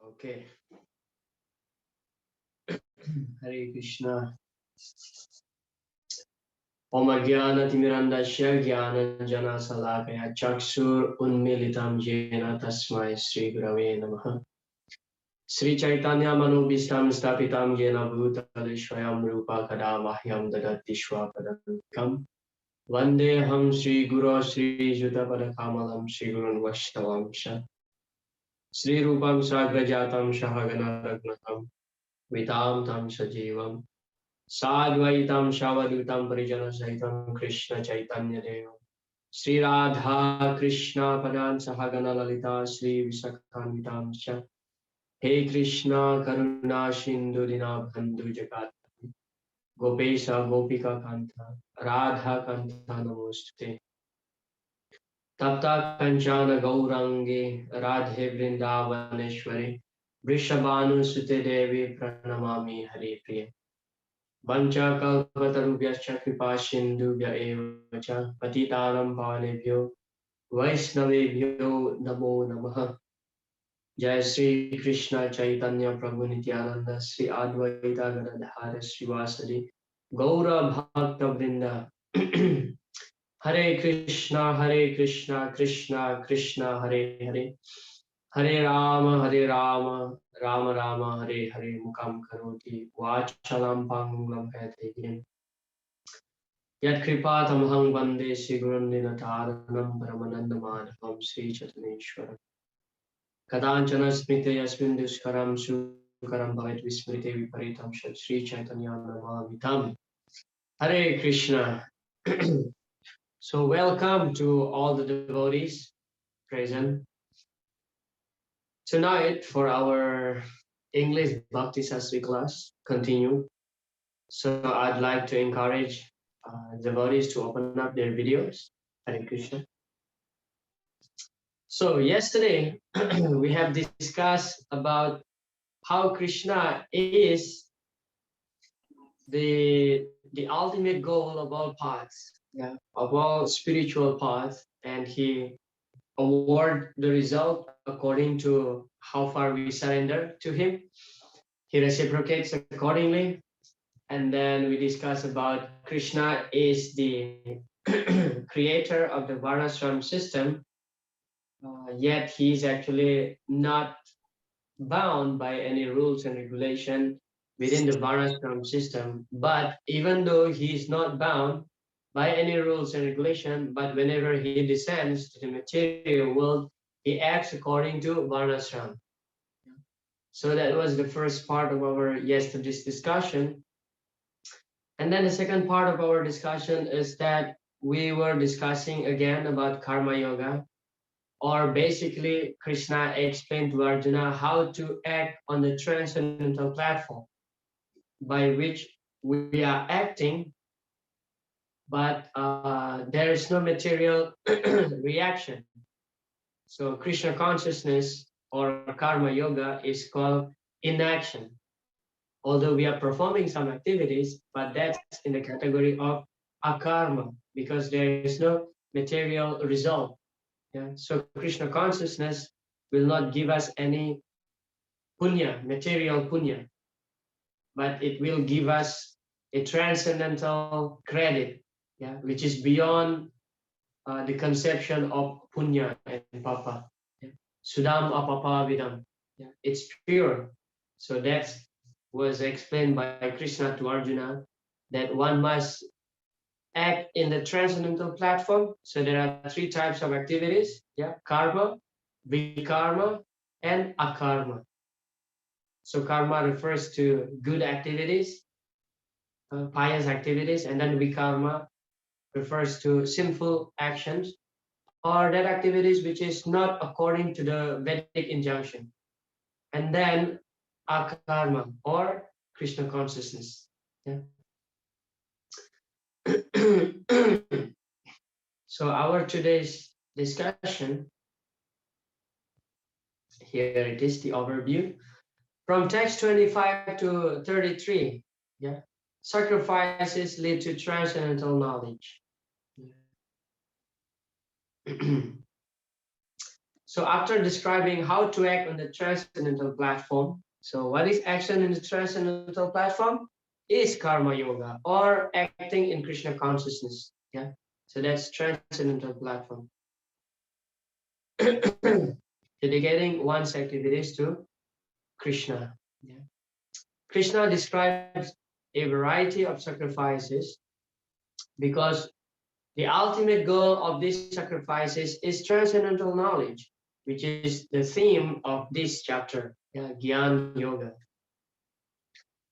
Okay. Hare Krishna. Om Jnana Timirandasya Jnana Jana Salakaya Chakshur Unmilitam Jena Tasmai Sri Gurave Namaha. Sri Chaitanya Manobishtam Stapitam Jena Bhutale Swayam Rupa Kadavahyam Dadati Swapadam Vande Ham Sri Guru Sri Judapada Kamalam Sri Gurun Vaishnavam Sri Rupam Sagrajatam Shahagana Ragnatam Vitam Tam Sajivam Sadvaitam Shavadutam Parijana Saitam Krishna Chaitanya Deva Sri Radha Krishna Padan Sahagana Lalita Sri Visakhanvitam Cha He Krishna Karuna Sindhu Dinabhandhu Jagat Gopesha Gopika Kanta Radha Kanta Namoste Tapta Kanchana Gaurange Radhe Vrindavaneshwari Vrishabhanu Sute Devi Pranamami Hari Priya Vancha kalpatarubhyascha kripa sindhubhya eva cha patitanam pavanebhyo vaishnavebhyo namo namaha. Jai Sri Krishna Chaitanya Prabhu Nityananda Sri Advaita Gadadhara Srivasadi Gaura Bhakta Vrinda Hare Krishna Krishna Krishna Hare Hare Hare Rama Rama Rama Hare Hare Mukam Karoti Vachalam Panglam Pete Yat Kripatamahang Vande Sri Gurundinataranam Paramanandamadhavam Sri Chataneshwaram Kadanchana Smrite Yasmin Duskaram Sukaram Bhavat Vismrite Viparitam Shat Sri Chaitanya Namamitam. Hare Krishna. So welcome to all the devotees present tonight for our English Bhakti Sastri class. Continue. So I'd like to encourage devotees to open up their videos. Hare Krishna. So yesterday we have discussed about how Krishna is the ultimate goal of all paths, of all spiritual paths, and he award the result according to how far we surrender to him. He reciprocates accordingly. And then we discuss about Krishna is the creator of the Varnashram system, yet he is actually not bound by any rules and regulation within the Varnashram system. But even though he is not bound by any rules and regulation, but whenever he descends to the material world, he acts according to Varnashram. So that was the first part of our yesterday's discussion. And then the second part of our discussion is that we were discussing again about Karma Yoga, or basically Krishna explained to Arjuna how to act on the transcendental platform by which we are acting, but there is no material reaction. So Krishna consciousness or Karma Yoga is called inaction. Although we are performing some activities, but that's in the category of akarma, because there is no material result. Yeah? So Krishna consciousness will not give us any punya, material punya, but it will give us a transcendental credit, which is beyond the conception of punya and papa. Sudam apapa vidam. It's pure. So that was explained by Krishna to Arjuna, that one must act in the transcendental platform. So there are three types of activities, karma, vikarma, and akarma. So karma refers to good activities, pious activities, and then vikarma refers to sinful actions, or that activities which is not according to the Vedic injunction. And then akarma, or Krishna consciousness. So our today's discussion, here it is, the overview. From text 25 to 33, sacrifices lead to transcendental knowledge. So after describing how to act on the transcendental platform, so what is action in the transcendental platform? Is karma yoga or acting in Krishna consciousness. Yeah. So that's transcendental platform. Dedicating one's activities to Krishna. Yeah. Krishna describes a variety of sacrifices because the ultimate goal of these sacrifices is transcendental knowledge, which is the theme of this chapter, yeah, Gyan Yoga.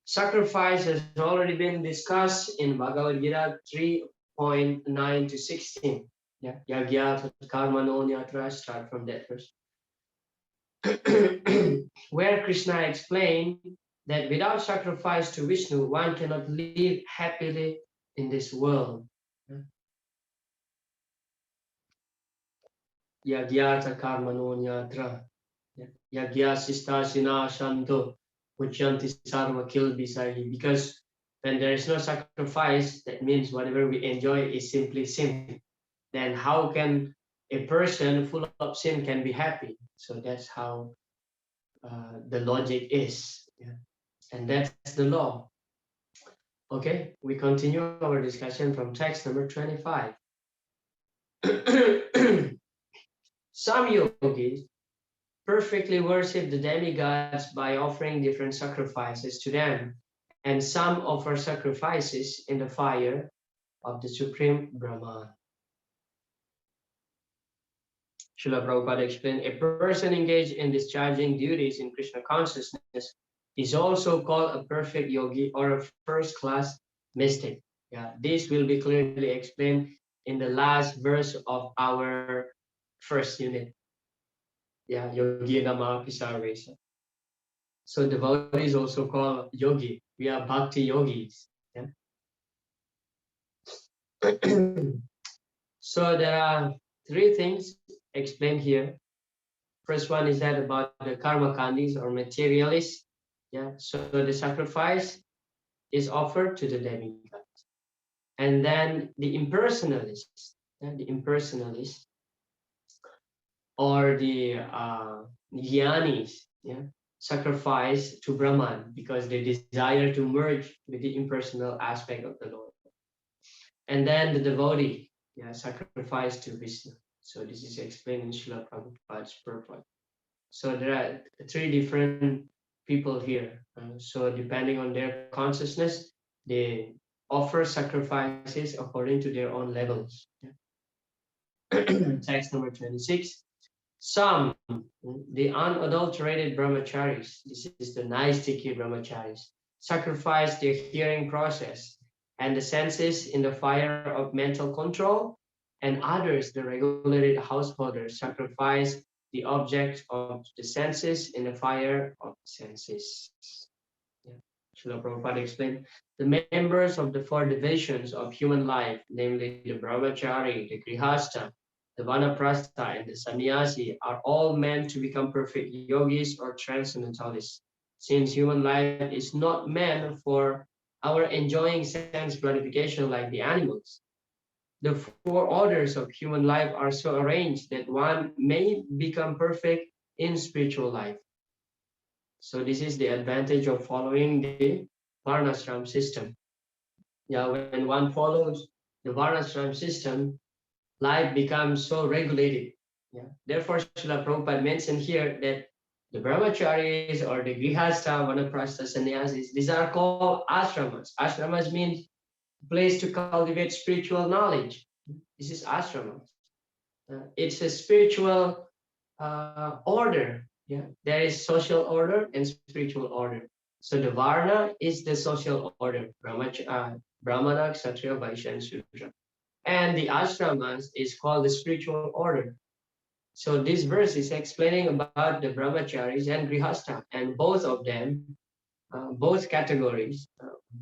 Sacrifice has already been discussed in Bhagavad Gita 3.9 to 16. Yeah, Yagya Karma no Nyatra, start from that verse. Where Krishna explained that without sacrifice to Vishnu, one cannot live happily in this world. Yagyartha karmano nyatra. Yagyasista sinashanto muchyanti sarva kilbisai. Because when there is no sacrifice, that means whatever we enjoy is simply sin. Then how can a person full of sin can be happy? So that's how the logic is. Yeah. And that's the law. Okay, we continue our discussion from text number 25. Some yogis perfectly worship the demigods by offering different sacrifices to them, and some offer sacrifices in the fire of the Supreme Brahman. Srila Prabhupada explained, a person engaged in discharging duties in Krishna consciousness is also called a perfect yogi or a first-class mystic. Yeah, this will be clearly explained in the last verse of our first unit. Yeah, Yogi Nama Pisarvesa. So devotee is also called yogi. We are bhakti yogis. Yeah? So there are three things explained here. First one is that about the karma kandis or materialists. Yeah. So the sacrifice is offered to the demigods. And then the impersonalists, yeah, the impersonalists or the jnanis, yeah, sacrifice to Brahman because they desire to merge with the impersonal aspect of the Lord. And then the devotee, yeah, sacrifice to Vishnu. So this is explained in Srila Prabhupada's purport. So there are three different people here. So depending on their consciousness, they offer sacrifices according to their own levels. Yeah. Text number 26. Some, the unadulterated brahmacharis, this is the Naistiki brahmacharis, sacrifice their hearing process and the senses in the fire of mental control, and others, the regulated householders, sacrifice the object of the senses in the fire of the senses. Yeah. Srila Prabhupada explained, the members of the four divisions of human life, namely the brahmachari, the grihastha, the vanaprastha, and the sannyasi, are all meant to become perfect yogis or transcendentalists, since human life is not meant for our enjoying sense gratification like the animals. The four orders of human life are so arranged that one may become perfect in spiritual life. So this is the advantage of following the Varnashram system. Yeah, when one follows the Varnashram system, life becomes so regulated. Yeah. Therefore, Srila Prabhupada mentioned here that the brahmacharis or the grihastha, vanaprastha, sannyasis, these are called ashramas. Ashramas means place to cultivate spiritual knowledge. This is ashrama. It's a spiritual order. Yeah, there is social order and spiritual order. So the varna is the social order, brahmana, kshatriya, vaishya, and shudra. And the ashramas is called the spiritual order. So this verse is explaining about the brahmacharis and grihastha, and both of them, both categories,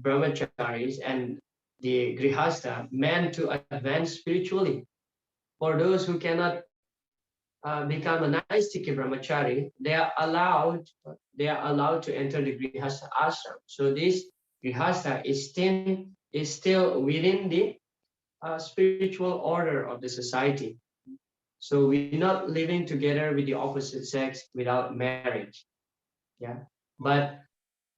brahmacharis and the grihastha, meant to advance spiritually. For those who cannot become a Naistiki brahmachari, they are allowed to enter the grihastha ashram. So this grihastha is still within the spiritual order of the society. So we're not living together with the opposite sex without marriage. Yeah. But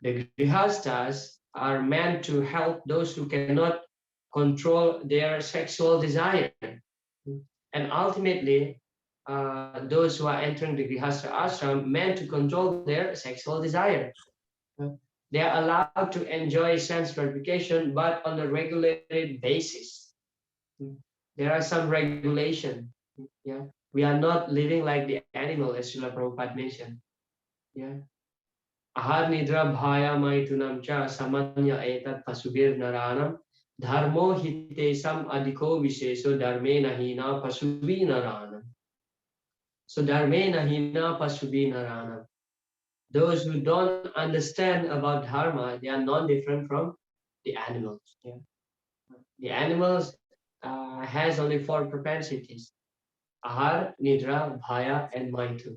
the grihastas are meant to help those who cannot control their sexual desire. And ultimately, those who are entering the grihastha ashram meant to control their sexual desire. They are allowed to enjoy sense gratification, but on a regulated basis. There are some regulation. Yeah, we are not living like the animal, as Srila Prabhupada mentioned. Yeah, ahar nidra bhaya maitunam cha samanya etat pasubir naranam dharmo hitesam adhiko viseso dharme nahina pasubi naranam. So dharme nahina pasubi naranam. Those who don't understand about dharma, they are non different from the animals. Yeah. The animals has only four propensities: ahar, nidra, bhaya, and maitu.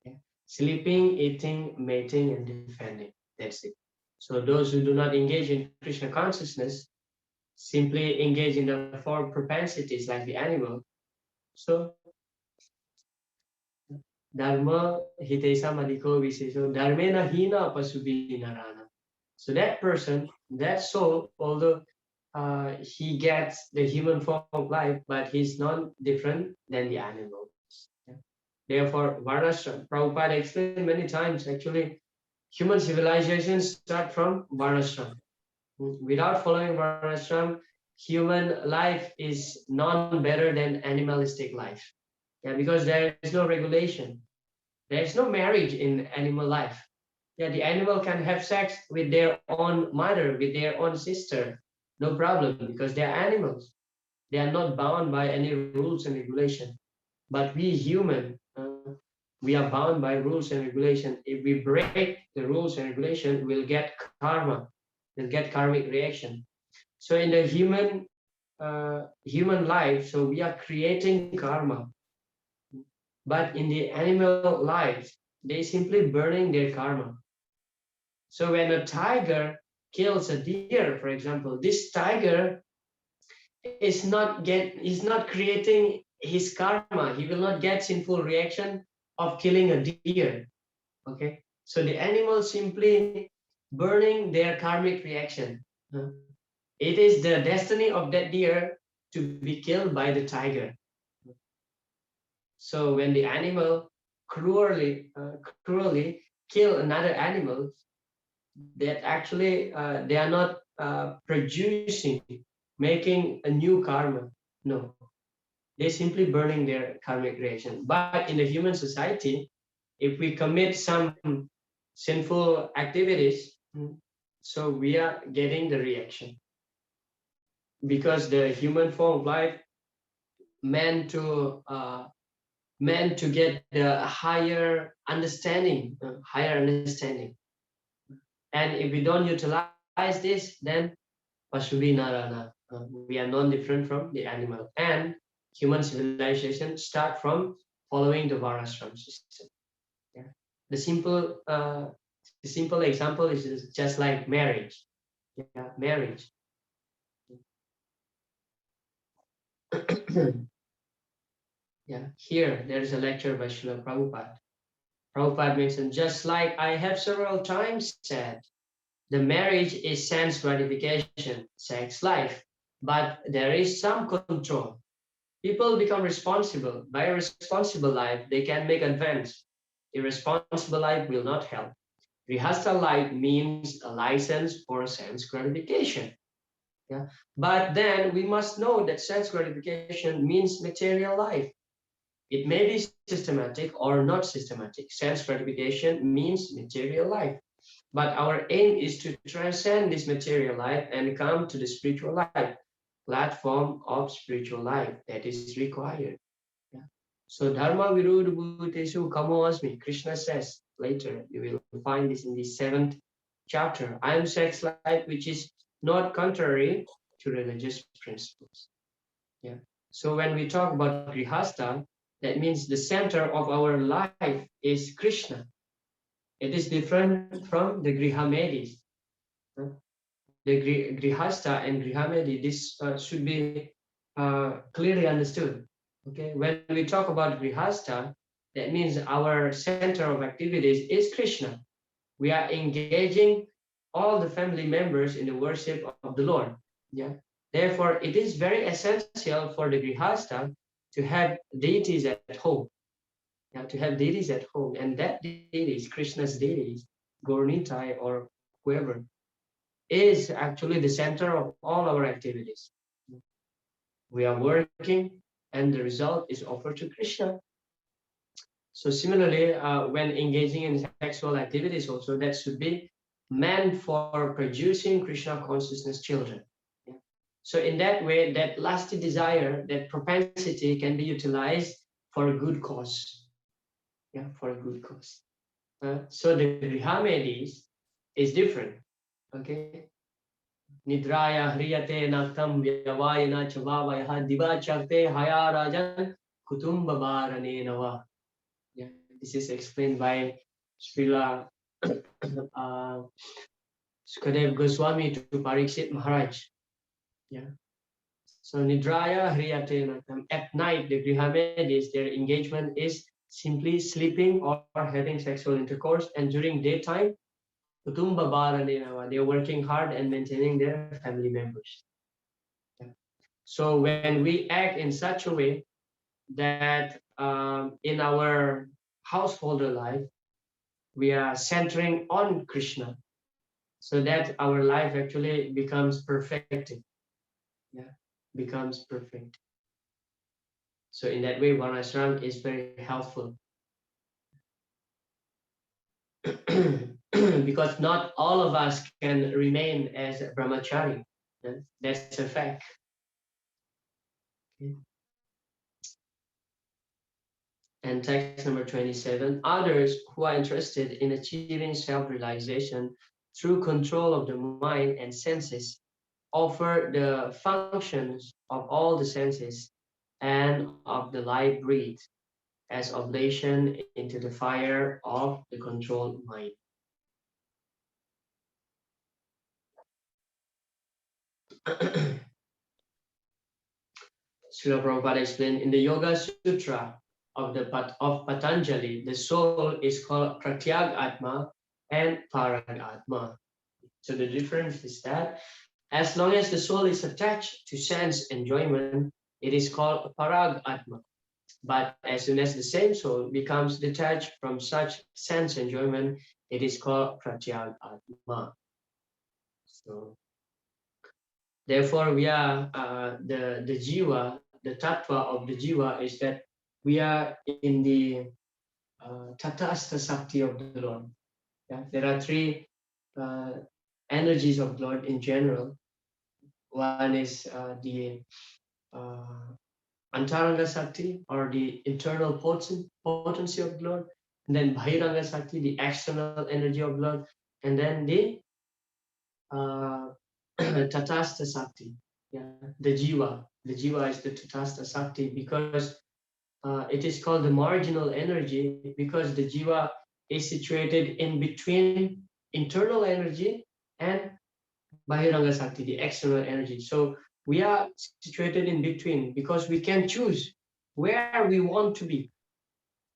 Yeah. Sleeping, eating, mating, and defending. That's it. So those who do not engage in Krishna consciousness simply engage in the four propensities like the animal. So dharma hitesa madiko viseso dharmena hina pasubhi narana. So that person, that soul, although he gets the human form of life, but he's not different than the animals. Yeah. Therefore, Varnashram, Prabhupada explained many times, actually, human civilizations start from Varnashram. Without following Varnashram, human life is none better than animalistic life. Yeah, because there is no regulation. There is no marriage in animal life. Yeah, the animal can have sex with their own mother, with their own sister, no problem, because they are animals. They are not bound by any rules and regulation. But we human, we are bound by rules and regulation. If we break the rules and regulation, we'll get karma, we'll get karmic reaction. So in the human life, so we are creating karma. But in the animal life, they simply burning their karma. So when a tiger kills a deer, for example, this tiger is not creating his karma. He will not get sinful reaction of killing a deer. Okay, so the animal simply burning their karmic reaction. It is the destiny of that deer to be killed by the tiger. So when the animal cruelly kill another animal, that actually they are not producing, making a new karma. No, they simply burning their karmic reaction. But in the human society, if we commit some sinful activities, so we are getting the reaction, because the human form of life meant to get the higher understanding. And if we don't utilize this, then pasubi narana, we are non-different from the animal. And human civilization start from following the varnashram system. Yeah. The simple example is just like marriage. Yeah, marriage. Yeah, here there is a lecture by Srila Prabhupada. Prabhupada mentioned, just like I have several times said, the marriage is sense gratification, sex life, but there is some control. People become responsible. By a responsible life, they can make advance. Irresponsible life will not help. Grihastha life means a license for sense gratification. Yeah? But then we must know that sense gratification means material life. It may be systematic or not systematic. Sense gratification means material life. But our aim is to transcend this material life and come to the spiritual life, platform of spiritual life that is required. Yeah. So Dharma Viruddha Bhutesu Kamo Asmi, Krishna says later, you will find this in the 7th chapter. I am sex life which is not contrary to religious principles. Yeah. So when we talk about Grihastha, that means the center of our life is Krishna. It is different from the Grihamedis. The Grihastha and Grihamedi, this should be clearly understood. Okay, when we talk about Grihastha, that means our center of activities is Krishna. We are engaging all the family members in the worship of the Lord. Yeah. Therefore, it is very essential for the Grihastha to have deities at home. Yeah, to have deities at home, and that deities, Krishna's deities, Gaurnitai or whoever, is actually the center of all our activities. We are working, and the result is offered to Krishna. So similarly, when engaging in sexual activities also, that should be meant for producing Krishna consciousness children. Yeah. So in that way, that lusty desire, that propensity can be utilized for a good cause. Yeah, for a good cause. So the Grihamedis is different. Okay. Nidraya hriyate naktam vyavayana chavavaya diva chakte haya rajan kutumba varane nava. Yeah, this is explained by Srila uh, Sukadev Goswami to Pariksit Maharaj. Yeah. So Nidraya Hriyate Nakam. At night, the Grihamedis, their engagement is simply sleeping or having sexual intercourse, and during daytime, Kutumba Bharanenava, they are working hard and maintaining their family members. Yeah. So when we act in such a way that in our householder life, we are centering on Krishna, so that our life actually becomes perfected. Yeah, becomes perfect. So in that way, Varnashram is very helpful. Because not all of us can remain as a brahmachari. That's a fact. Okay. And text number 27, others who are interested in achieving self-realization through control of the mind and senses offer the functions of all the senses and of the light breathe as oblation into the fire of the controlled mind. Srila Prabhupada explained in the Yoga Sutra of Patanjali, the soul is called Pratyag Atma and Parag Atma. So the difference is that as long as the soul is attached to sense enjoyment, it is called Parag Atma. But as soon as the same soul becomes detached from such sense enjoyment, it is called Pratyag Atma. So therefore, we are the jiva, the tattva of the jiva is that we are in the tatastha sakti of the Lord. Yeah? There are three uh, energies of the Lord in general. One is the uh, antaranga sakti, or the internal potency of the Lord, and then bahiranga sakti, the external energy of the Lord, and then the uh, tatastha sakti. Yeah, the jiva. The jiva is the tatastha sakti because it is called the marginal energy because the jiva is situated in between internal energy and bahiranga sakti, the external energy. So we are situated in between because we can choose where we want to be.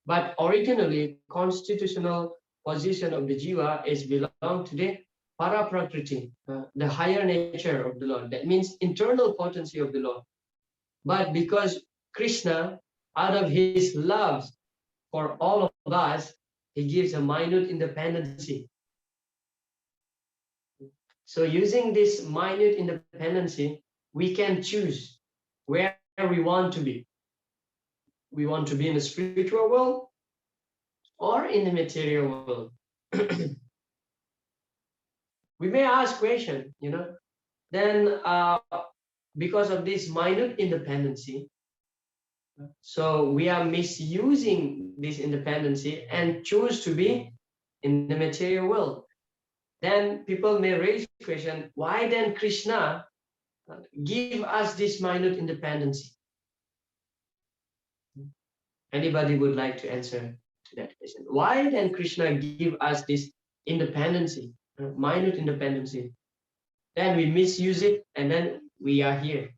But originally, constitutional position of the jiva is belong to the paraprakriti, the higher nature of the Lord. That means internal potency of the Lord. But because Krishna, out of his love for all of us, he gives a minute independency. So using this minute independency, we can choose where we want to be. We want to be in the spiritual world or in the material world. We may ask question, then because of this minute independency, so we are misusing this independency and choose to be in the material world. Then people may raise question, why then Krishna give us this minute independency? Anybody would like to answer to that question? Why then Krishna give us this independency, minute independency? Then we misuse it, and then we are here.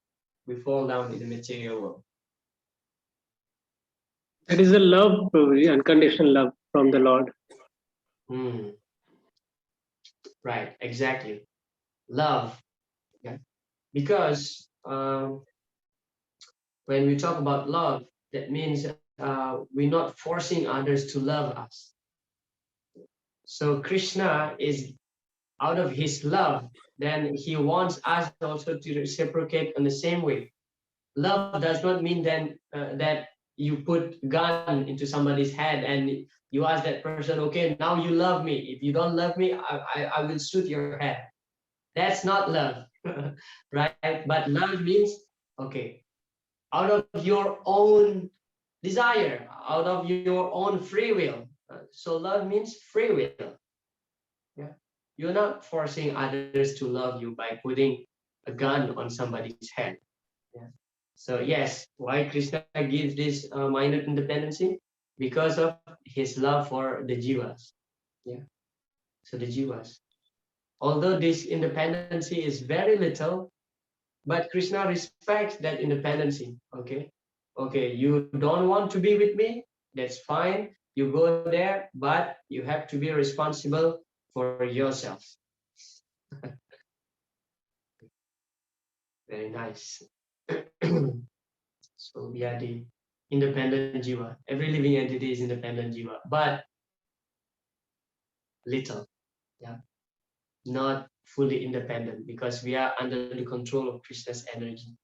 We fall down in the material world. It is the love, Prabhuji, unconditional love from the Lord. Hmm. Right, exactly. Love. Yeah. Because when we talk about love, that means we're not forcing others to love us. So Krishna is out of his love, then he wants us also to reciprocate in the same way. Love does not mean then that you put gun into somebody's head and you ask that person, okay, now you love me. If you don't love me, I will shoot your head. That's not love, right? But love means, okay, out of your own desire, out of your own free will. So love means free will. Yeah, you're not forcing others to love you by putting a gun on somebody's head. Yeah. So yes, why Krishna gives this minor independency? Because of his love for the jivas. Yeah. So the jivas. Although this independency is very little, but Krishna respects that independency. Okay. Okay, you don't want to be with me, that's fine. You go there, but you have to be responsible for yourself. Very nice. So we are the independent jiva. Every living entity is independent jiva, but little, yeah, not fully independent because we are under the control of Krishna's energy.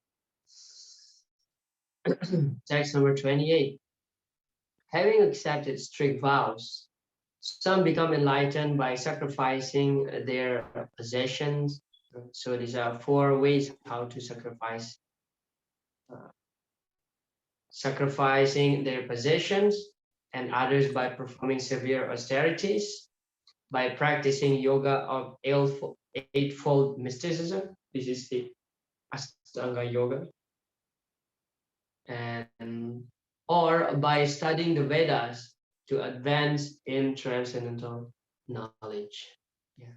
Text number 28. Having accepted strict vows, some become enlightened by sacrificing their possessions. So these are four ways how to sacrifice. Uh, Sacrificing their possessions and others by performing severe austerities, by practicing yoga of eightfold mysticism. This is the Ashtanga yoga. And or by studying the Vedas to advance in transcendental knowledge. Yeah.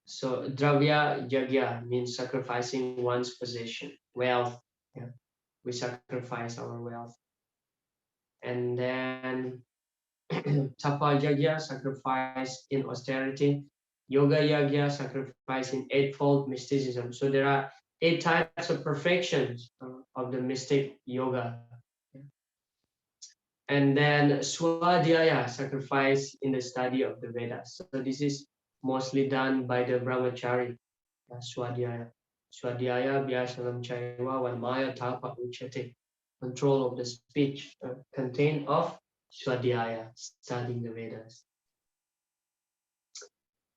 So dravya yagya means sacrificing one's possession, wealth. Yeah. We sacrifice our wealth. And then tapa yagya, sacrifice in austerity. Yoga yagya, sacrifice in eightfold mysticism. So there are 8 types of perfections of the mystic yoga. And then swadhyaya, sacrifice in the study of the Vedas. So this is mostly done by the brahmachari. Swadhyaya. Swadhyaya vyasanam chaiva vanmaya tapa uchate. Control of the speech contained of swadhyaya, studying the Vedas.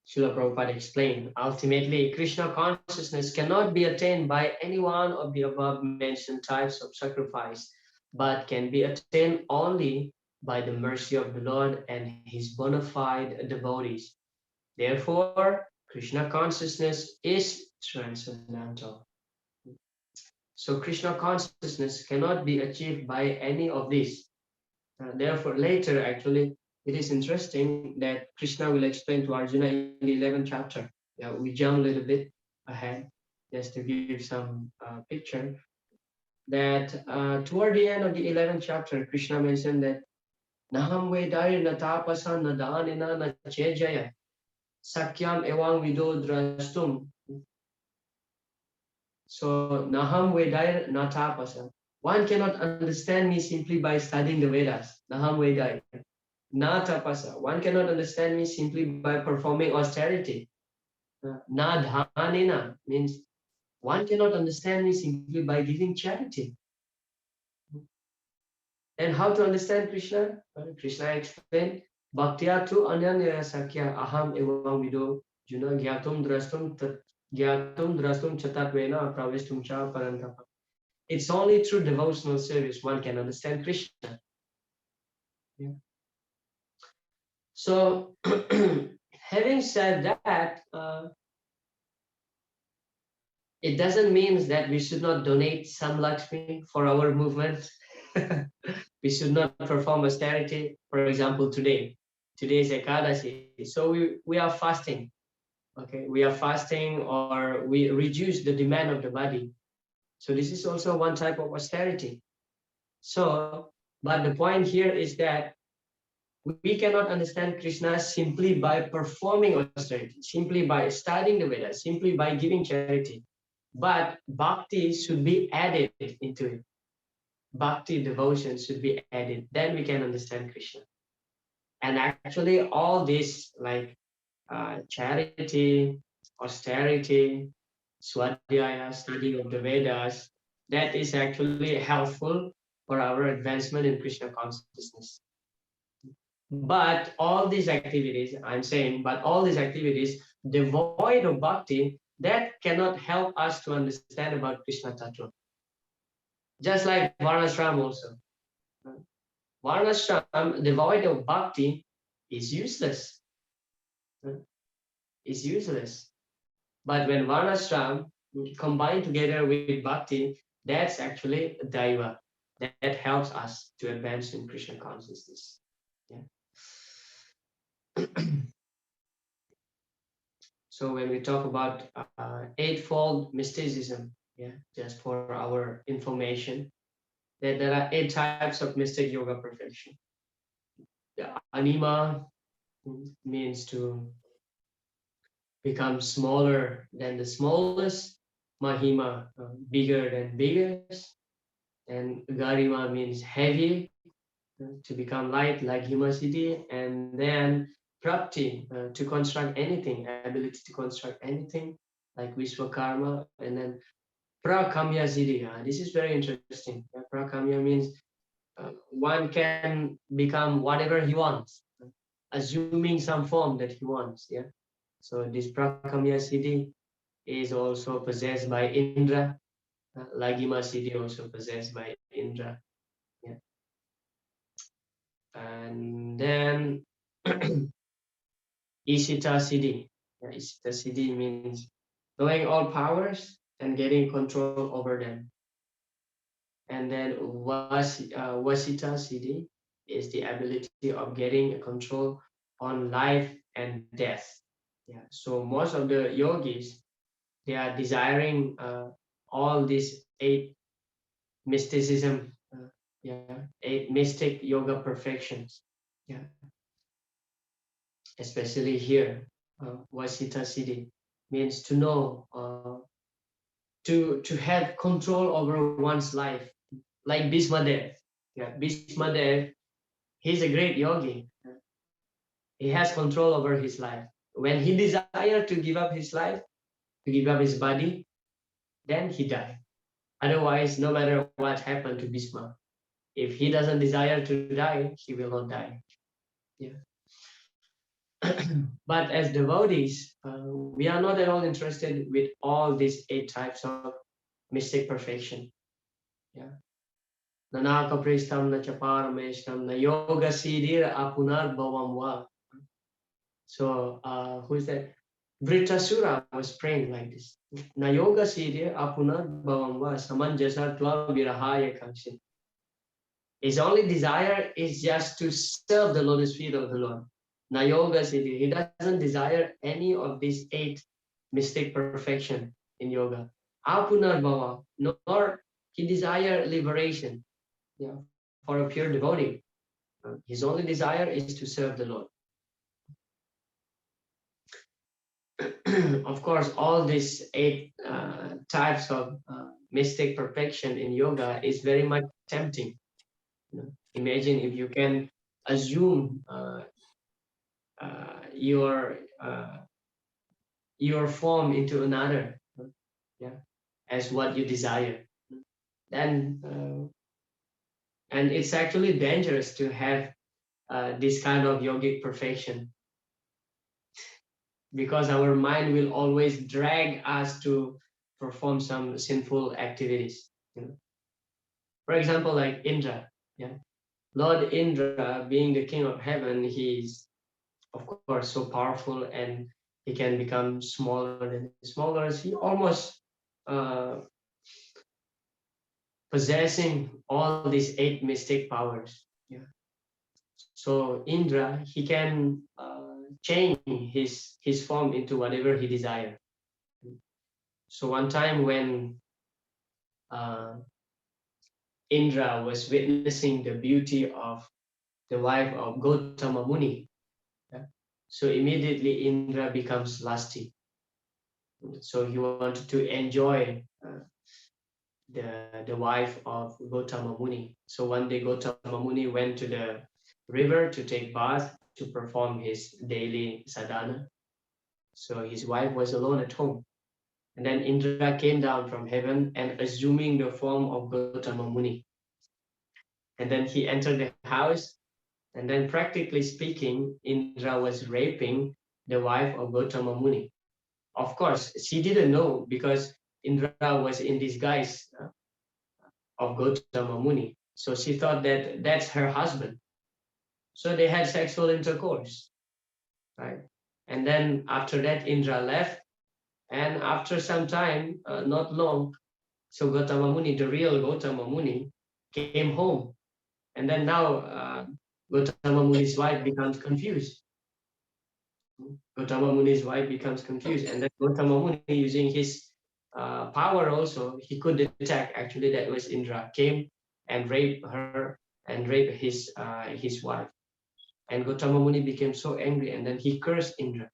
Srila Prabhupada explained, ultimately, Krishna consciousness cannot be attained by any one of the above mentioned types of sacrifice, but can be attained only by the mercy of the Lord and his bona fide devotees. Therefore, Krishna consciousness is transcendental. So Krishna consciousness cannot be achieved by any of these. Therefore, later, actually, it is interesting that Krishna will explain to Arjuna in the 11th chapter. Yeah, we jump a little bit ahead just to give some picture that toward the end of the 11th chapter, Krishna mentioned that Naham Vedari Natapasa Nadanina Nachejaya Sakyam Evang Vido Drastum. So Naham Vedai Natapasa. One cannot understand me simply by studying the Vedas. Naham Vedai. Na tapasa. One cannot understand me simply by performing austerity. Na dhanena means one cannot understand me simply by giving charity. And how to understand Krishna? Krishna explained, Bhaktya tu anyanya sakya aham evam vido juna gyatum drastum chatatvena pravishtum cha parantapa. It's only through devotional service one can understand Krishna. Yeah. So, having said that, it doesn't mean that we should not donate some Lakshmi for our movement. We should not perform austerity. For example, today is Ekadashi, so we are fasting. Okay, we are fasting or we reduce the demand of the body. So this is also one type of austerity. So, but the point here is that we cannot understand Krishna simply by performing austerity, simply by studying the Vedas, simply by giving charity. But bhakti should be added into it. Bhakti devotion should be added. Then we can understand Krishna. And actually, all this like charity, austerity, swadhyaya, study of the Vedas, that is actually helpful for our advancement in Krishna consciousness. But all these activities, I'm saying, but all these activities devoid of bhakti, that cannot help us to understand about Krishna Tattva. Just like Varnashram also. Varnashram devoid of bhakti is useless. Is useless. But when Varnashram combined together with bhakti, that's actually daiva. That helps us to advance in Krishna consciousness. Yeah. So when we talk about eightfold mysticism, yeah, just for our information, that there are 8 types of mystic yoga perfection. The anima means to become smaller than the smallest, mahima bigger than biggest, and garima means heavy, to become light like Himasiddhi, and then prapti, to construct anything, ability to construct anything like Vishwakarma, and then prakamya siddhi. This is very interesting. Prakamya means one can become whatever he wants, assuming some form that he wants. Yeah. So this prakamya siddhi is also possessed by Indra. Lagima siddhi also possessed by Indra. Yeah. And then Ishita Siddhi. Yeah, Ishita Siddhi means knowing all powers and getting control over them. And then Vasita Siddhi is the ability of getting a control on life and death. Yeah. So most of the yogis, they are desiring all these 8 mysticism, yeah, 8 mystic yoga perfections. Yeah. Especially here, Vasita Siddhi means to know, to have control over one's life, like Bhismadev. Yeah, Bhismadev, he's a great yogi. He has control over his life. When he desired to give up his life, to give up his body, then he died. Otherwise, no matter what happened to Bhisma, if he doesn't desire to die, he will not die. Yeah. But as devotees, we are not at all interested with all these 8 types of mystic perfection. Yeah. Nanaka pristam na chaparameshtam na yoga siddhir apunar bhavamva. So who is that? Vritasura was praying like this. Na yoga siddhir apunar bhavamva samanjasa tva virahaya kakshin. His only desire is just to serve the lotus feet of the Lord. Na yoga siddhi. He doesn't desire any of these 8 mystic perfection in yoga. Apunar bhava, nor he desire liberation. Yeah, for a pure devotee. His only desire is to serve the Lord. Of course, all these 8 types of mystic perfection in yoga is very much tempting. Imagine if you can assume uh, your uh, your form into another, yeah, as what you desire. Then and it's actually dangerous to have this kind of yogic perfection, because our mind will always drag us to perform some sinful activities. For example, like Indra. Yeah, Lord Indra, being the king of heaven, he's of course so powerful, and he can become smaller than the smallest. He almost uh, possessing all these 8 mystic powers. Yeah. So Indra, he can change his form into whatever he desires. So one time when uh, Indra was witnessing the beauty of the wife of Gautama Muni. Yeah. So immediately Indra becomes lusty. So he wanted to enjoy the wife of Gautama Muni. So one day Gautama Muni went to the river to take bath to perform his daily sadhana. So his wife was alone at home. And then Indra came down from heaven and assuming the form of Gautama Muni. And then he entered the house. And then practically speaking, Indra was raping the wife of Gautama Muni. Of course, she didn't know because Indra was in disguise of Gautama Muni. So she thought that that's her husband. So they had sexual intercourse, right? And then after that, Indra left. And after some time, not long, so Gautama Muni, the real Gautama Muni, came home. And then now Gautama Muni's wife becomes confused. Gautama Muni's wife becomes confused. And then Gautama Muni, using his power also, he could detect actually that was Indra, came and raped her and raped his wife. And Gautama Muni became so angry and then he cursed Indra.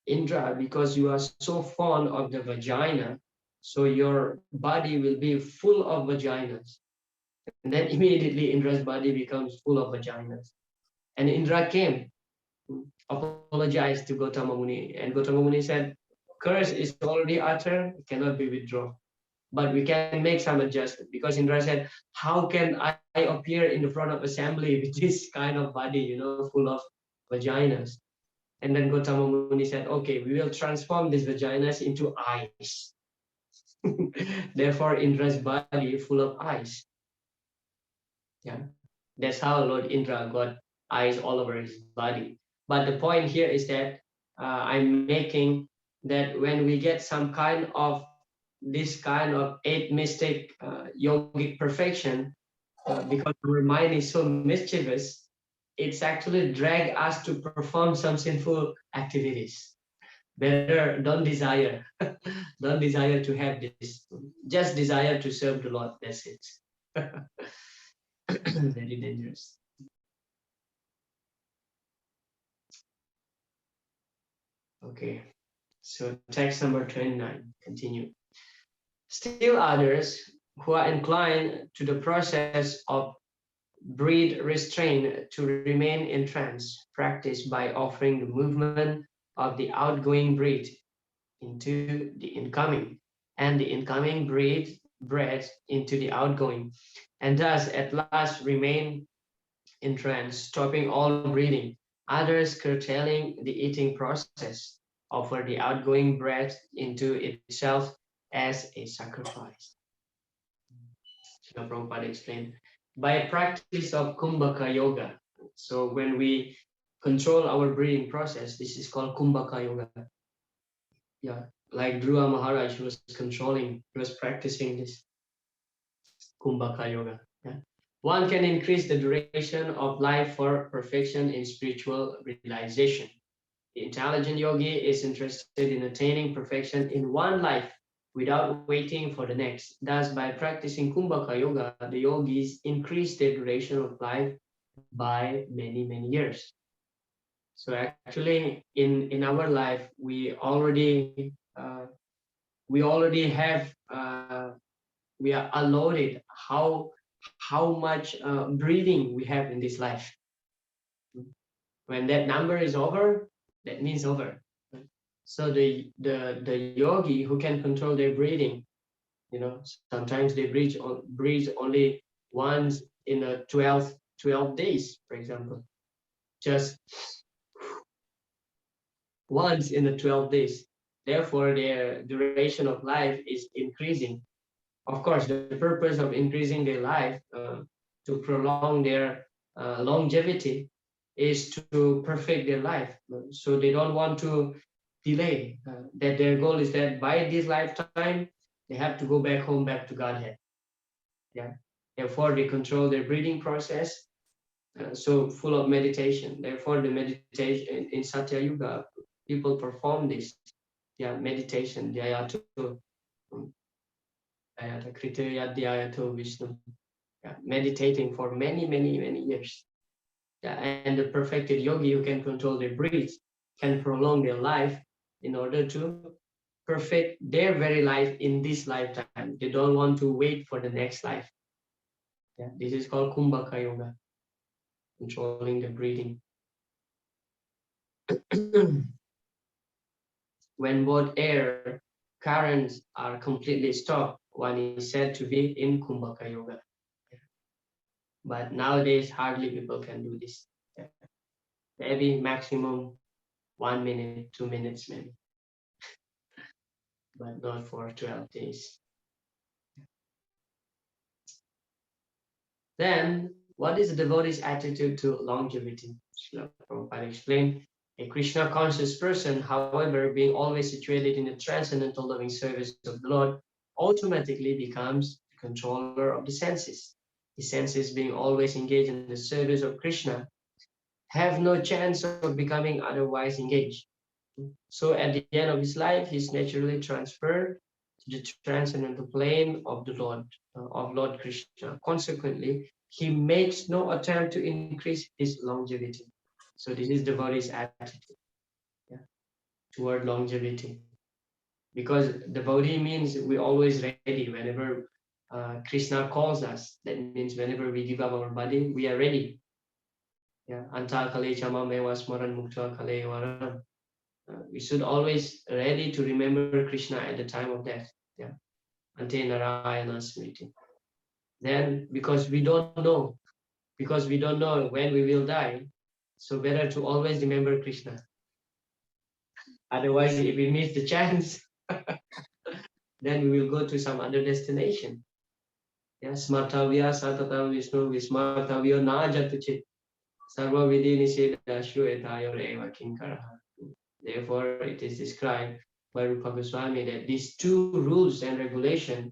Indra, because you are so fond of the vagina, so your body will be full of vaginas. And then immediately Indra's body becomes full of vaginas. And Indra came, apologized to Gautama Muni. And Gautama Muni said, curse is already uttered, it cannot be withdrawn. But we can make some adjustment because Indra said, how can I appear in the front of assembly with this kind of body, full of vaginas? And then Gautama Muni said, okay, we will transform these vaginas into eyes. Therefore, Indra's body full of eyes. Yeah, that's how Lord Indra got eyes all over his body. But the point here is that I'm making that when we get some kind of this kind of eight mystic yogic perfection, because our mind is so mischievous, it's actually drag us to perform some sinful activities. Better don't desire, don't desire to have this. Just desire to serve the Lord. That's it. Very dangerous. Okay, so text number 29, continue. Still others who are inclined to the process of breath restraint to remain in trance, practice by offering the movement of the outgoing breath into the incoming and the incoming breath into the outgoing, and thus at last remain in trance, stopping all breathing. Others curtailing the eating process, offer the outgoing breath into itself as a sacrifice. Srila Prabhupada explained, by practice of Kumbhaka Yoga. So when we control our breathing process, this is called Kumbhaka Yoga. Yeah, like Dhruva Maharaj was controlling, he was practicing this Kumbhaka Yoga. Yeah. One can increase the duration of life for perfection in spiritual realization. The intelligent yogi is interested in attaining perfection in one life without waiting for the next. Thus, by practicing Kumbhaka Yoga, the yogis increase their duration of life by many, many years. So actually, in our life, we already have we are allotted how much breathing we have in this life. When that number is over, that means over. So the yogi who can control their breathing, sometimes they breathe only once in a 12 days, for example, just once in the 12 days. Therefore, their duration of life is increasing. Of course, the purpose of increasing their life to prolong their longevity is to perfect their life. So they don't want to delay. That their goal is that by this lifetime, they have to go back home, back to Godhead. Yeah. Therefore, they control their breathing process. So full of meditation. Therefore, the meditation in Satya Yuga, people perform this. Yeah, meditation. They are to Vishnu. Meditating for many years. And the perfected yogi who can control their breath can prolong their life in order to perfect their very life in this lifetime. They don't want to wait for the next life. This is called Kumbhaka Yoga, controlling the breathing. When both air currents are completely stopped, one is said to be in Kumbhaka Yoga. But nowadays, hardly people can do this. Maybe maximum 1 minute, 2 minutes, maybe, but not for 12 days. Then, what is the devotee's attitude to longevity? Srila Prabhupada explained, a Krishna conscious person, however, being always situated in the transcendental loving service of the Lord, automatically becomes the controller of the senses. The senses, being always engaged in the service of Krishna, have no chance of becoming otherwise engaged. So at the end of his life, he's naturally transferred to the transcendental plane of the Lord Krishna. Consequently, he makes no attempt to increase his longevity. So this is devotee's attitude toward longevity. Because devotee means we're always ready whenever Krishna calls us. That means whenever we give up our body, we are ready. Anta kale chama mewa smaran mukta kale varan. We should always ready to remember Krishna at the time of death. Ante Narayana Smriti. Then, because we don't know when we will die, so better to always remember Krishna. Otherwise, if we miss the chance, then we will go to some other destination. Smartavya Satatam Vishnu Vismartavya Na Jatuchit Sarva Vidhi Nisedashu Etayor Eva Kinkaraha. Therefore, it is described by Rupa Goswami that these two rules and regulation,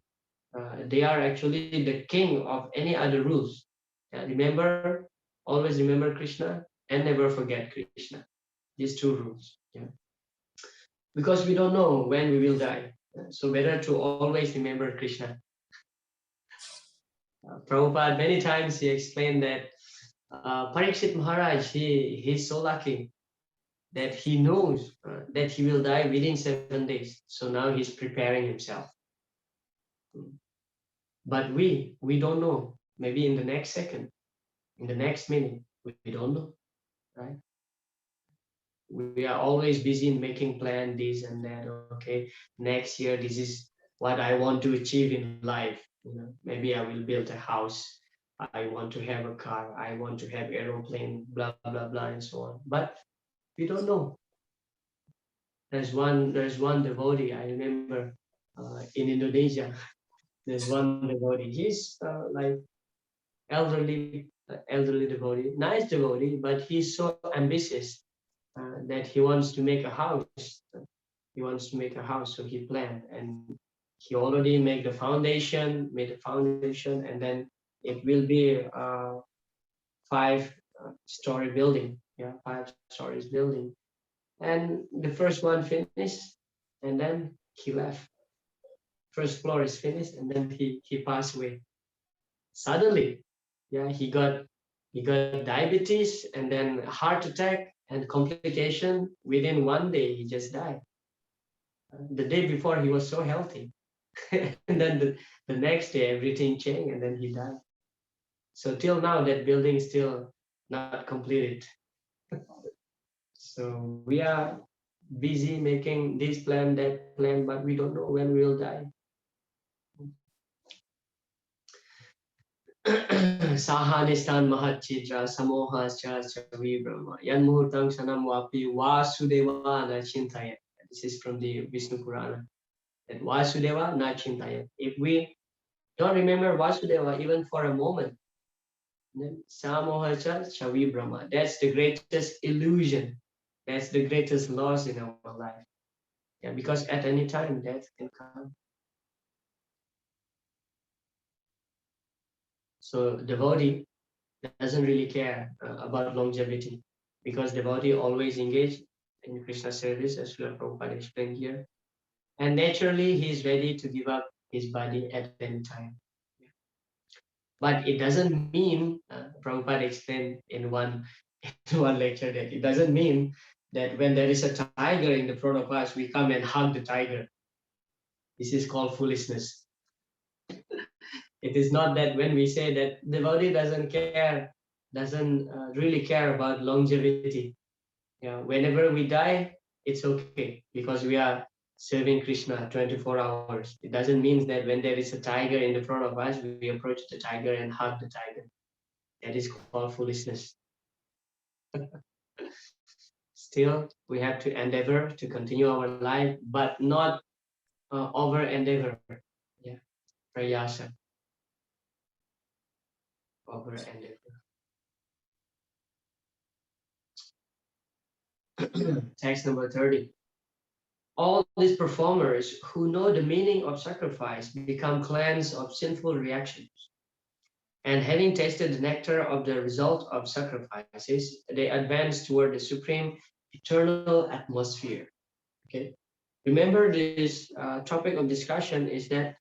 they are actually the king of any other rules. Remember, always remember Krishna and never forget Krishna. These two rules. Because we don't know when we will die. So better to always remember Krishna. Prabhupada, many times he explained that Parikshit Maharaj, he's so lucky that he knows that he will die within 7 days. So now he's preparing himself. But we don't know. Maybe in the next second, in the next minute, we don't know, right? We are always busy in making plans, this and that. Okay, next year, this is what I want to achieve in life. Maybe I will build a house. I want to have a car. I want to have aeroplane, blah, blah, blah, and so on. But we don't know. There's one devotee, I remember in Indonesia, there's one devotee. He's like elderly devotee, nice devotee, but he's so ambitious that he wants to make a house. He wants to make a house, so he planned, and he already made the foundation, and then it will be a 5-story building. 5 stories building. And the first one finished, and then he left. First floor is finished, and then he passed away. Suddenly, he got diabetes, and then heart attack and complication. Within 1 day, he just died. The day before, he was so healthy, and then the next day, everything changed, and then he died. So till now, that building is still not completed. So we are busy making this plan, that plan, but we don't know when we will die. Sahanistan Mahachitra Samoha Chavi Brahma Yan Muhurtang Sanam Wapi Vasudeva Nachintaya. This is from the Vishnu Purana. That Vasudeva Nachintaya. If we don't remember Vasudeva even for a moment, then Samoha Chavi Brahma. That's the greatest illusion. That's the greatest loss in our life. Because at any time death can come. So devotee doesn't really care about longevity, because devotee always engaged in Krishna service, as Srila Prabhupada explained here. And naturally, he is ready to give up his body at any time. But it doesn't mean, Prabhupada explained in one in one lecture, that it doesn't mean that when there is a tiger in the front of us, we come and hug the tiger. This is called foolishness. It is not that when we say that the body doesn't really care about longevity. Yeah, whenever we die, it's okay because we are serving Krishna 24 hours. It doesn't mean that when there is a tiger in the front of us, we approach the tiger and hug the tiger. That is called foolishness. Still, we have to endeavor to continue our life, but not over endeavor. Yeah, prayasa, over endeavor. Text number 30. All these performers who know the meaning of sacrifice become cleansed of sinful reactions. And having tasted the nectar of the result of sacrifices, they advance toward the supreme eternal atmosphere. Okay. Remember, this topic of discussion is that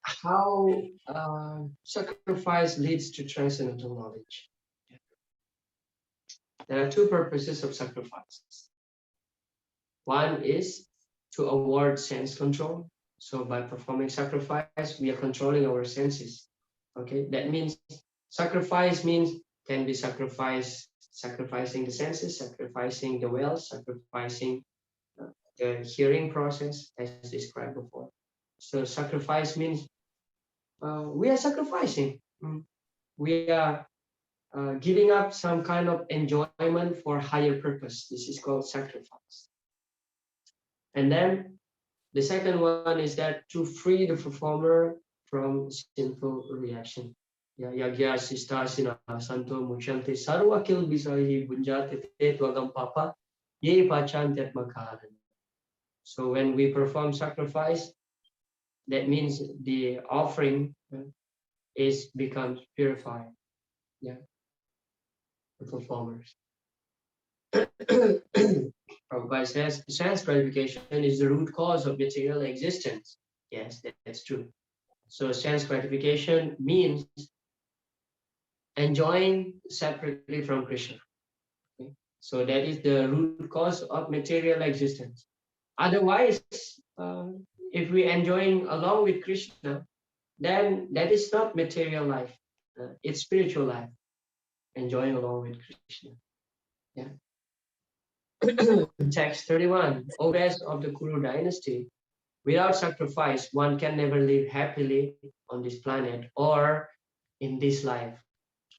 how sacrifice leads to transcendental knowledge. There are two purposes of sacrifice. One is to award sense control. So by performing sacrifice, we are controlling our senses. Okay, that means sacrifice means can be sacrificing the senses, sacrificing the will, sacrificing the hearing process as described before. So sacrifice means we are sacrificing. We are giving up some kind of enjoyment for higher purpose. This is called sacrifice. And then the second one is that to free the performer from sinful reaction. Yagya sista sina santo muchante sarva kil bisahi bunjate te twagam papa ye pachantet makaran. So when we perform sacrifice, that means the offering becomes purified. Yeah, the performers. Prabhupada says sense gratification is the root cause of material existence. Yes, that's true. So sense gratification means enjoying separately from Krishna. Okay? So that is the root cause of material existence. Otherwise, if we enjoying along with Krishna, then that is not material life. It's spiritual life, enjoying along with Krishna. Yeah. Text 31. O best of the Kuru dynasty, without sacrifice, one can never live happily on this planet or in this life.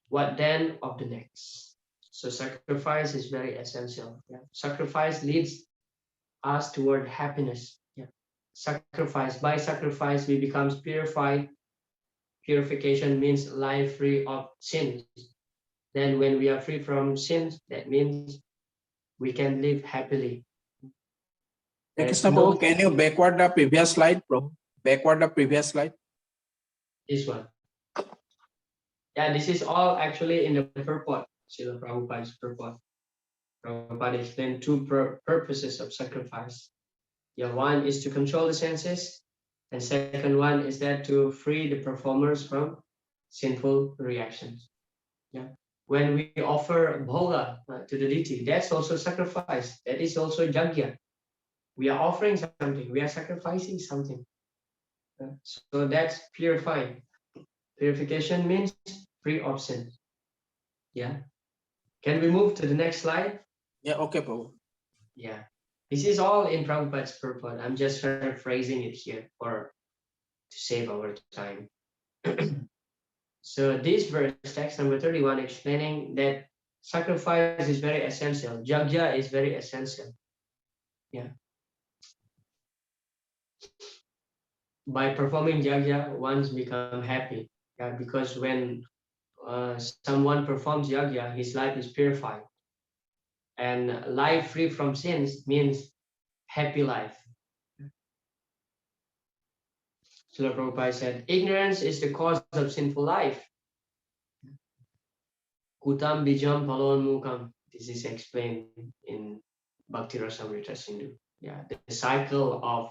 What then of the next? So sacrifice is very essential. Yeah. Sacrifice leads us toward happiness. Yeah. By sacrifice, we become purified. Purification means life free of sins. Then when we are free from sins, that means we can live happily. Krishna Prabhu, can you backward the previous slide, Prabhu? Backward the previous slide. This one. Yeah, this is all actually in the purport, Srila Prabhupada's purport. Prabhupada explained two purposes of sacrifice. Yeah, one is to control the senses, and second one is that to free the performers from sinful reactions. Yeah. When we offer bhoga to the deity, that's also sacrifice. That is also yajna. We are offering something. We are sacrificing something. So that's purifying. Purification means free of sin. Yeah. Can we move to the next slide? Yeah, okay, Prabhu. Yeah. This is all in Prabhupada's purport. I'm just paraphrasing it here to save our time. So this verse, text number 31, explaining that sacrifice is very essential. Yajna is very essential. Yeah. By performing yajna, one's become happy. Yeah, because when someone performs yajna, his life is purified. And life free from sins means happy life. Srila Prabhupada said, ignorance is the cause of sinful life. Kutam bijam palon mukam. This is explained in Bhakti Rasamrita Sindhu. Yeah, the cycle of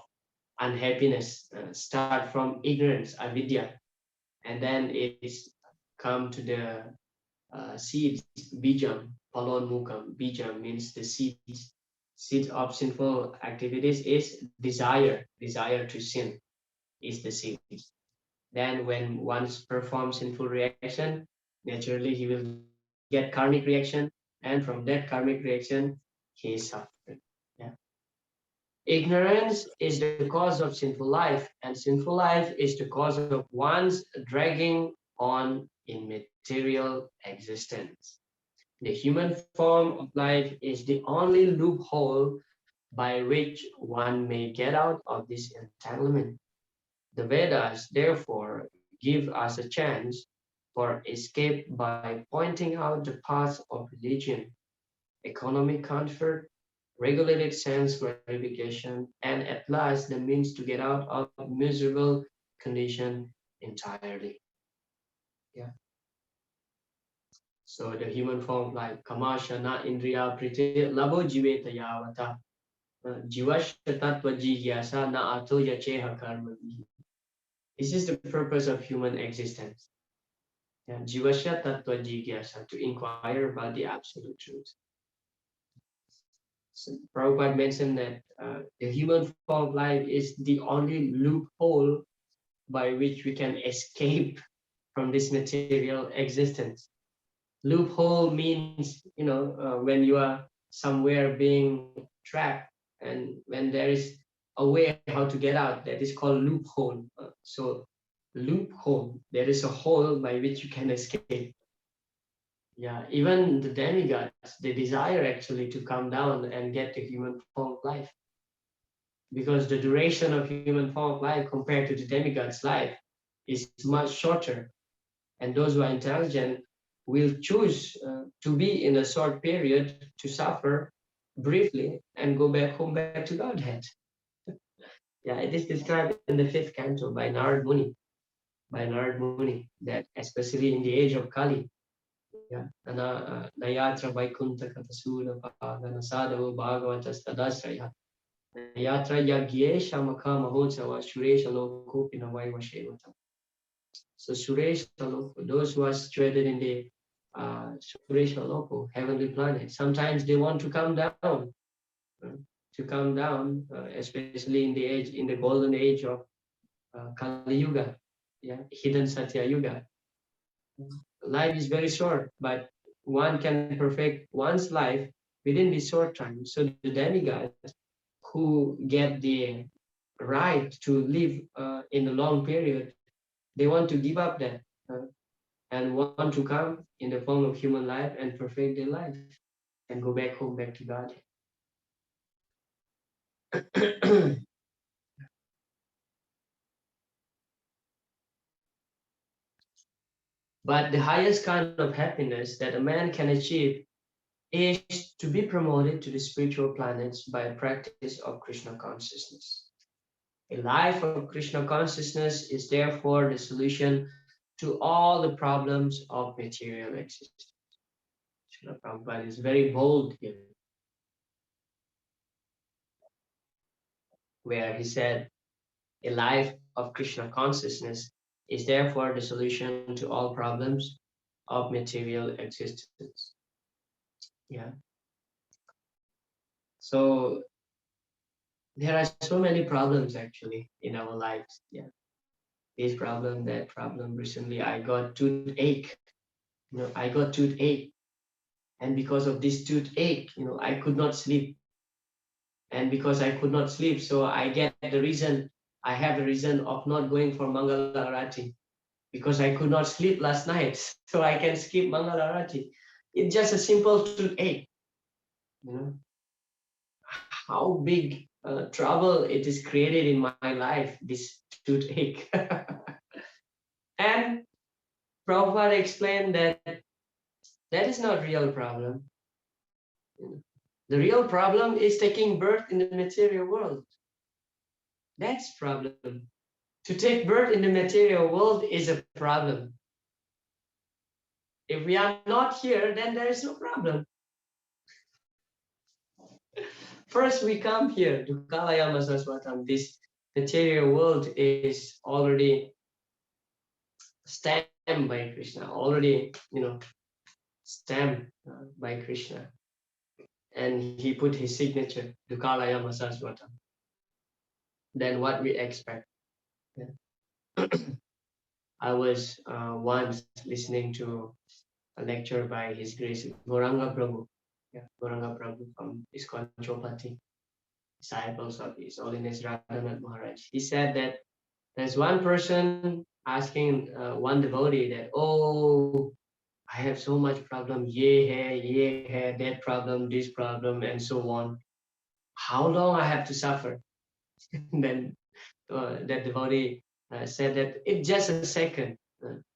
unhappiness start from ignorance, avidya, and then it is come to the seeds, bijam, palon mukam. Bijam means the seeds. Seed of sinful activities is desire. Desire to sin is the seed. Then when one performs sinful reaction, naturally he will get karmic reaction, and from that karmic reaction, he is suffering. Yeah. Ignorance is the cause of sinful life, and sinful life is the cause of one's dragging on in material existence. The human form of life is the only loophole by which one may get out of this entanglement. The Vedas, therefore, give us a chance for escape by pointing out the paths of religion, economic comfort, regulated sense gratification, and at last the means to get out of miserable condition entirely. Yeah. So the human form like kamashana indriya priti labo jiveta yavata jivasya tattva jigyasa na ato yacheha karma. This is the purpose of human existence. Yeah. Jivasya tattva jigyasa, to inquire about the absolute truth. So Prabhupada mentioned that the human form of life is the only loophole by which we can escape from this material existence. Loophole means, when you are somewhere being trapped, and when there is a way how to get out, that is called loophole. So loophole, there is a hole by which you can escape. Yeah, even the demigods, they desire actually to come down and get the human form of life, because the duration of human form of life compared to the demigod's life is much shorter. And those who are intelligent will choose to be in a short period to suffer briefly and go back home, back to Godhead. Yeah, it is described in the fifth canto by Narad Muni, that especially in the age of Kali, yeah, Nayatra Vaikuntha Katasura Pagana Sadhava Bhagavatas Tadasraya Nayatra Yagyesha Makha Mahotsava Suresha Lokopina Vaivashevata. So Suresha Loko, those who are situated in the Suresha Loko, heavenly planet, sometimes they want to come down, especially in the golden age of Kali Yuga, yeah, hidden Satya Yuga. Life is very short, but one can perfect one's life within this short time. So the demigods who get the right to live in a long period, they want to give up that and want to come in the form of human life and perfect their life and go back home, back to God. But the highest kind of happiness that a man can achieve is to be promoted to the spiritual planets by a practice of Krishna consciousness. A life of Krishna consciousness is therefore the solution to all the problems of material existence. Srila Prabhupada is very bold here, where he said, a life of Krishna consciousness is therefore the solution to all problems of material existence. Yeah. So there are so many problems actually in our lives. Yeah. This problem, that problem. Recently, I got toothache. I got toothache, and because of this toothache, I could not sleep. And because I could not sleep, so I get the reason. I have the reason of not going for Mangala Arati, because I could not sleep last night, so I can skip Mangala Arati. It's just a simple toothache. How big trouble it is created in my life, this toothache. And Prabhupada explained that that is not real problem. The real problem is taking birth in the material world. That's problem. To take birth in the material world is a problem. If we are not here, then there is no problem. First, we come here to Kalayama Saswatam, this material world is already stamped by Krishna, already, stamped by Krishna. And he put his signature, Dukalaya Masaswata. Then what we expect. Yeah. I was once listening to a lecture by His Grace Gauranga Prabhu. Yeah, Gauranga Prabhu from ISKCON Chopati, disciples of His Holiness Radhanath Maharaj. He said that there's one person asking one devotee that, oh, I have so much problem, ye hai, that problem, this problem, and so on. How long I have to suffer? Then that devotee said that it's just a second,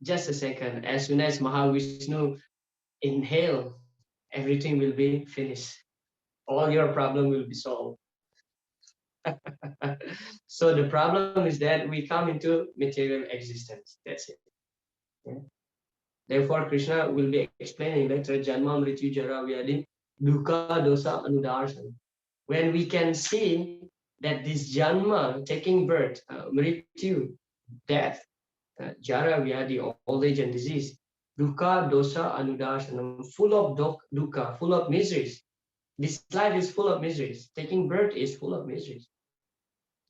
just a second. As soon as Mahavishnu inhale, everything will be finished. All your problem will be solved. So the problem is that we come into material existence. That's it. Yeah. Therefore, Krishna will be explaining later, Janma, Mrityu, Jara, Vyadi, Dukkha, Dosa, Anudarsana. When we can see that this Janma, taking birth, Mrityu, death, Jara, Vyadi, old age and disease, Dukkha, Dosa, Anudarsana, full of dukkha, full of miseries. This life is full of miseries. Taking birth is full of miseries.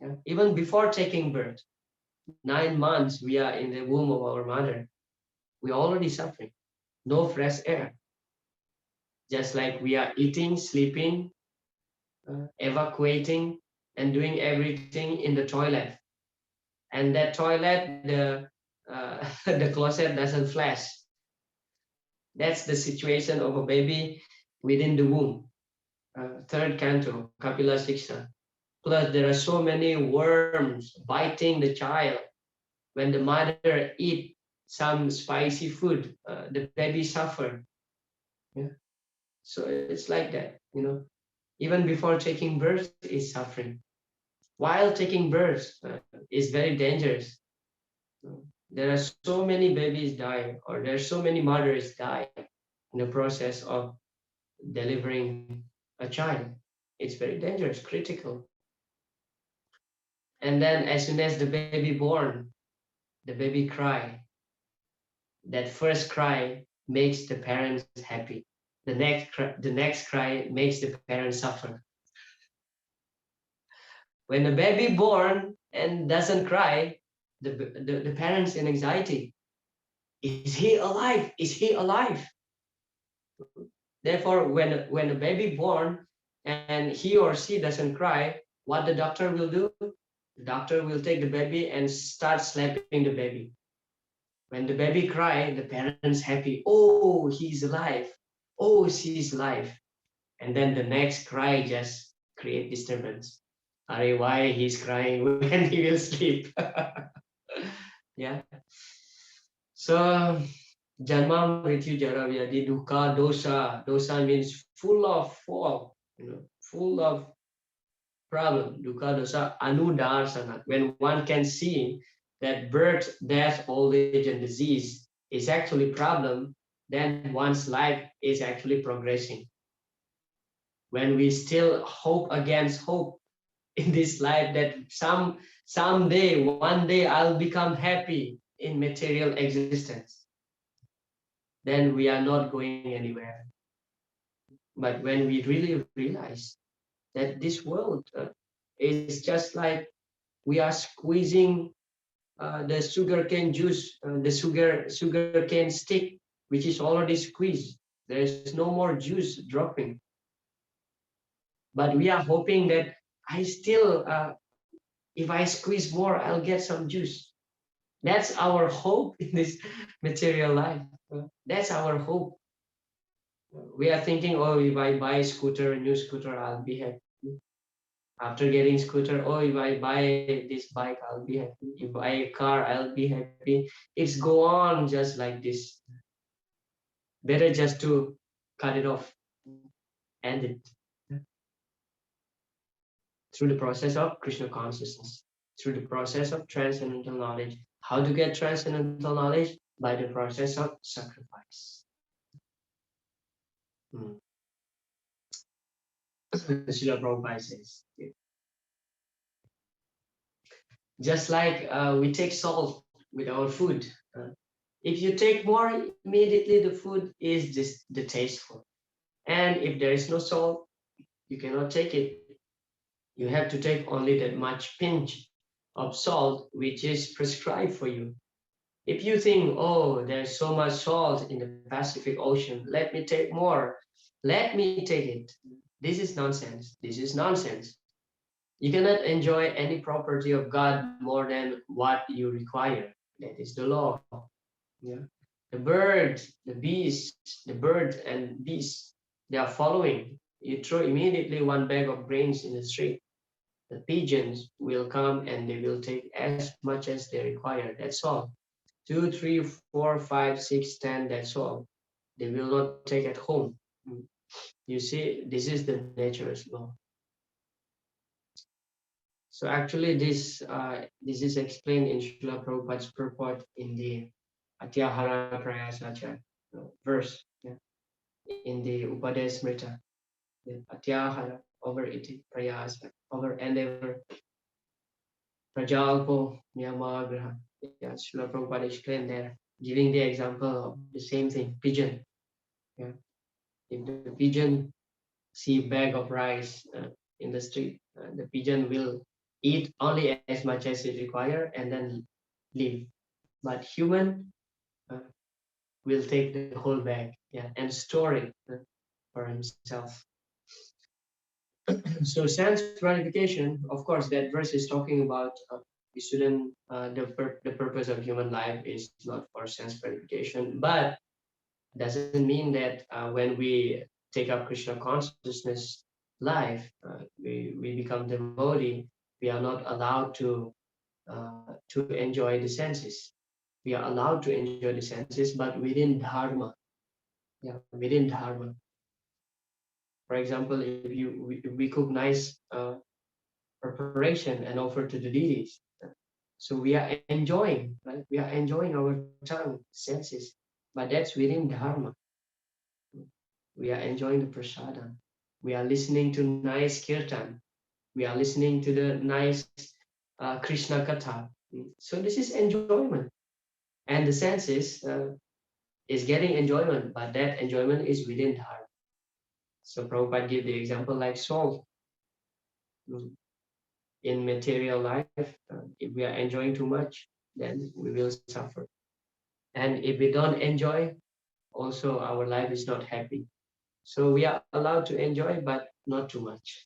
Yeah? Even before taking birth, 9 months we are in the womb of our mother. We are already suffering. No fresh air. Just like we are eating, sleeping, evacuating, and doing everything in the toilet. And that toilet, the closet doesn't flush. That's the situation of a baby within the womb. Third canto, Kapila Siksha. Plus, there are so many worms biting the child. When the mother eat some spicy food, the baby suffer. Yeah. So it's like that, Even before taking birth is suffering. While taking birth is very dangerous. There are so many babies die, or there are so many mothers die in the process of delivering a child. It's very dangerous, critical. And then as soon as the baby born, the baby cry. That first cry makes the parents happy. The next cry makes the parents suffer. When the baby born and doesn't cry, the parents in anxiety. Is he alive? Is he alive? Therefore, when a baby born and he or she doesn't cry, what the doctor will do? The doctor will take the baby and start slapping the baby. When the baby cry, the parents happy. Oh, he's alive. Oh, she's alive. And then the next cry just create disturbance. Are why he's crying when he will sleep? Yeah. So Janma, Mrityu, Jara, Vyadi, Dukkha, Dosa. Dosa means full of fault, full of problem. Dukkha, Dosa, Anudarsana. When one can see that birth, death, old age, and disease is actually problem, then one's life is actually progressing. When we still hope against hope in this life that someday, one day I'll become happy in material existence, then we are not going anywhere. But when we really realize that this world is just like we are squeezing the sugarcane juice, the sugarcane stick, which is already squeezed. There is no more juice dropping. But we are hoping that I still, if I squeeze more, I'll get some juice. That's our hope in this material life. That's our hope. We are thinking, oh, if I buy a new scooter, I'll be happy. After getting scooter, oh, if I buy this bike, I'll be happy. If I buy a car, I'll be happy. It's go on just like this. Better just to cut it off, end it. Through the process of Krishna consciousness, through the process of transcendental knowledge. How to get transcendental knowledge? By the process of sacrifice. Srila Prabhupada says, Just like we take salt with our food. If you take more, immediately the food is distasteful. And if there is no salt, you cannot take it. You have to take only that much pinch of salt which is prescribed for you. If you think, oh, there's so much salt in the Pacific Ocean, let me take more, let me take it. This is nonsense. This is nonsense. You cannot enjoy any property of God more than what you require. That is the law. Yeah. The bird, the beast, the bird and beast, they are following. You throw immediately one bag of grains in the street. The pigeons will come and they will take as much as they require. That's all. 2, 3, 4, 5, 6, 10. That's all. They will not take at home. You see, this is the nature's law. So actually, this is explained in Srila Prabhupada's purport in the Atyahara Prayasacha verse, yeah, in the Upadesmrita. The Atyahara over iti prayasa, over endeavor, prajalpo niyamagraha. Yeah, Srila Prabhupada explained there, giving the example of the same thing, pigeon. Yeah. If the pigeon see a bag of rice in the street, the pigeon will eat only as much as it requires and then leave. But human will take the whole bag, yeah, and store it for himself. So sense gratification, of course, that verse is talking about we shouldn't, the purpose of human life is not for sense gratification, but doesn't mean that when we take up Krishna consciousness life, we become devotee, we are not allowed to enjoy the senses. We are allowed to enjoy the senses, but within dharma. Yeah, within dharma. For example, if we cook nice preparation and offer to the deities, so we are enjoying, right? We are enjoying our tongue senses, but that's within dharma. We are enjoying the prasadam. We are listening to nice kirtan. We are listening to the nice Krishna katha. So this is enjoyment, and the senses is getting enjoyment, but that enjoyment is within dharma. So Prabhupada gave the example like salt. In material life, if we are enjoying too much, then we will suffer. And if we don't enjoy, also our life is not happy. So we are allowed to enjoy, but not too much.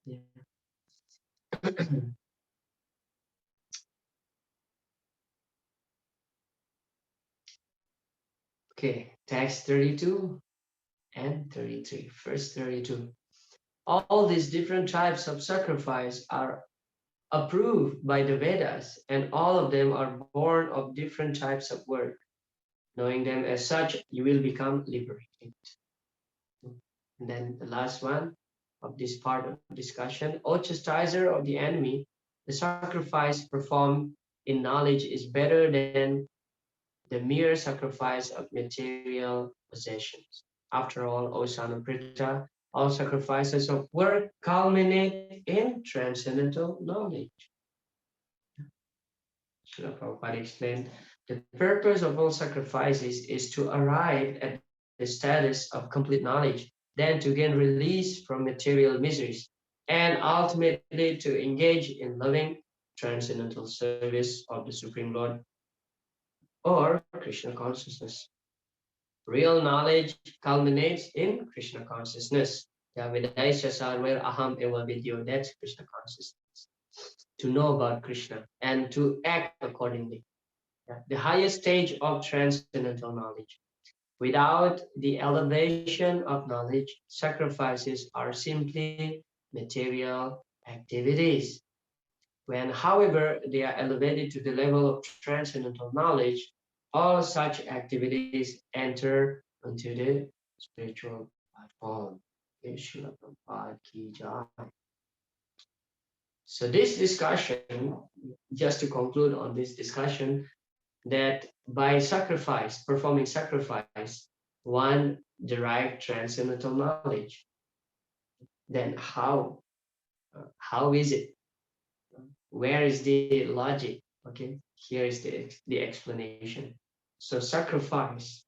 Yeah. Okay, text 32 and 33. First 32. All these different types of sacrifice are approved by the Vedas, and all of them are born of different types of work. Knowing them as such, you will become liberated. And then the last one of this part of discussion, O chastiser of the enemy, the sacrifice performed in knowledge is better than the mere sacrifice of material possessions. After all, O son of Pritha, all sacrifices of work culminate in transcendental knowledge. Srila Prabhupada explained, the purpose of all sacrifices is to arrive at the status of complete knowledge, then to gain release from material miseries, and ultimately to engage in loving transcendental service of the Supreme Lord or Krishna consciousness. Real knowledge culminates in Krishna consciousness. Yavidaisya sarver aham eva vidyo, that's Krishna consciousness. To know about Krishna and to act accordingly. The highest stage of transcendental knowledge. Without the elevation of knowledge, sacrifices are simply material activities. When, however, they are elevated to the level of transcendental knowledge, all such activities enter into the spiritual platform. So this discussion, just to conclude on this discussion, that by sacrifice, performing sacrifice, one derived transcendental knowledge. Then how? How is it? where is the logic? Okay, here is the explanation. So sacrifice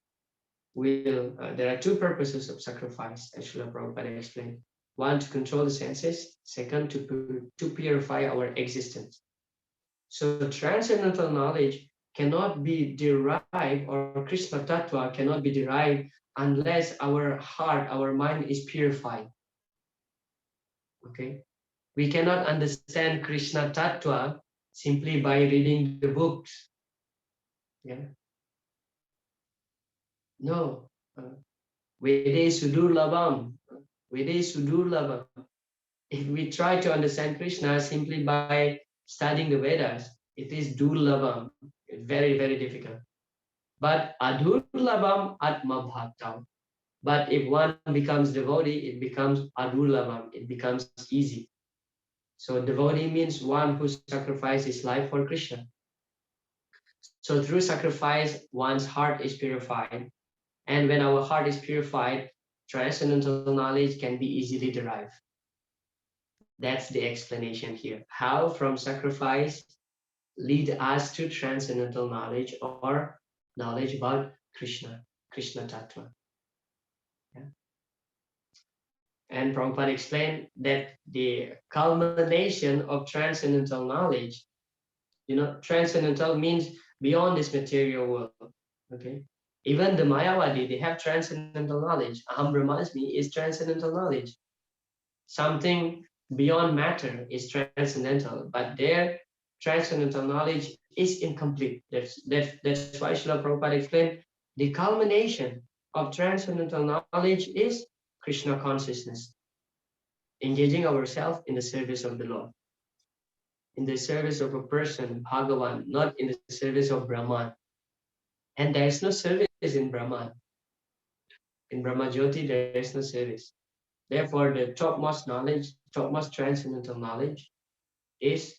will, there are two purposes of sacrifice, as Srila Prabhupada explained. One, to control the senses. Second, to purify our existence. So transcendental knowledge cannot be derived, or Krishna Tattva cannot be derived unless our heart, our mind is purified. Okay, we cannot understand Krishna Tattva simply by reading the books. Yeah. No. Vede Sudurlabam. Vede Sudurlabam. If we try to understand Krishna simply by studying the Vedas, it is Durlabam. Very, very difficult. But Adurlabam Atma Bhaktam. But if one becomes devotee, it becomes Adurlabam. It becomes easy. So devotee means one who sacrifices his life for Krishna. So through sacrifice, one's heart is purified. And when our heart is purified, transcendental knowledge can be easily derived. That's the explanation here. How from sacrifice lead us to transcendental knowledge or knowledge about Krishna, Krishna Tattva. Yeah. And Prabhupada explained that the culmination of transcendental knowledge, transcendental means beyond this material world. Okay. Even the Mayavadi, they have transcendental knowledge. Aham Brahmasmi is transcendental knowledge. Something beyond matter is transcendental, but their transcendental knowledge is incomplete. That's why Srila Prabhupada explained the culmination of transcendental knowledge is Krishna consciousness, engaging ourselves in the service of the Lord, in the service of a person, Bhagavan, not in the service of Brahman. And there is no service in Brahman. In Brahma Jyoti, there is no service. Therefore, the topmost knowledge, topmost transcendental knowledge is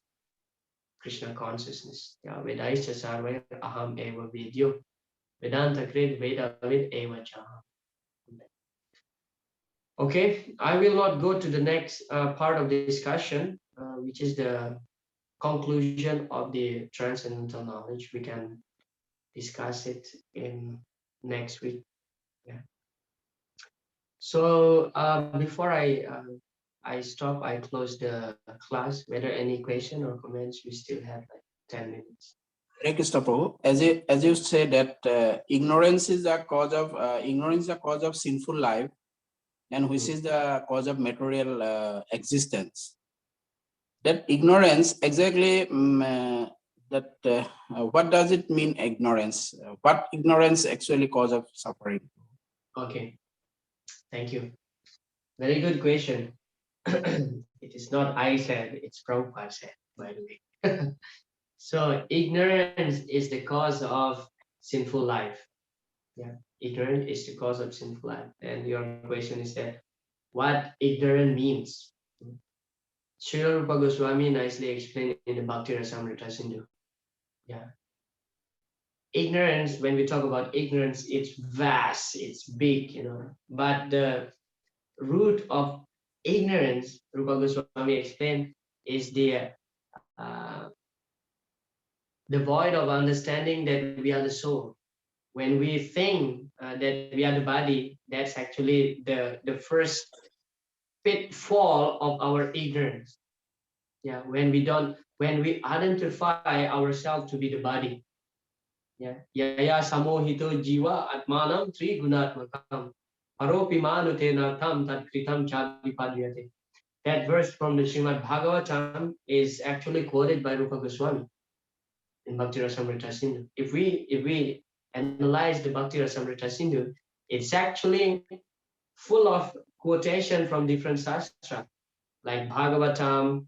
Krishna consciousness. Yeah, Vedaischa sarvaya aham eva vidyo. Vedanta krit vedavid eva chaha. Okay, I will not go to the next part of the discussion, which is the conclusion of the transcendental knowledge. We can discuss it in next week. Yeah. So before I stop, I close the class. Whether any question or comments, we still have like 10 minutes. Hare Krishna Prabhu, as you say that ignorance is the cause of sinful life, and which is the cause of material existence. That ignorance exactly, what does it mean, ignorance? What ignorance actually cause of suffering? Okay, thank you. Very good question. It is not I said, it's Prabhupada said, by the way. So ignorance is the cause of sinful life. Yeah, ignorance is the cause of sinful life. And your question is that what ignorant means. Srila Rupa Goswami nicely explained in the Bhakti Rasamrita Sindhu. Yeah. Ignorance, when we talk about ignorance, it's vast, it's big, But the root of ignorance, Rupa Goswami explained, is the void of understanding that we are the soul. When we think that we are the body, that's actually the first pitfall of our ignorance. Yeah, when we identify ourselves to be the body. Yeah, yaya samohito jiva atmanam tri gunatmakam aropi manutena tam tat kritam chavipadyate. That verse from the Srimad Bhagavatam is actually quoted by Rupa Goswami in Bhakti Rasamrita Sindhu. If we analyze the Bhakti Rasamrita Sindhu, it's actually full of quotation from different sastra, like Bhagavatam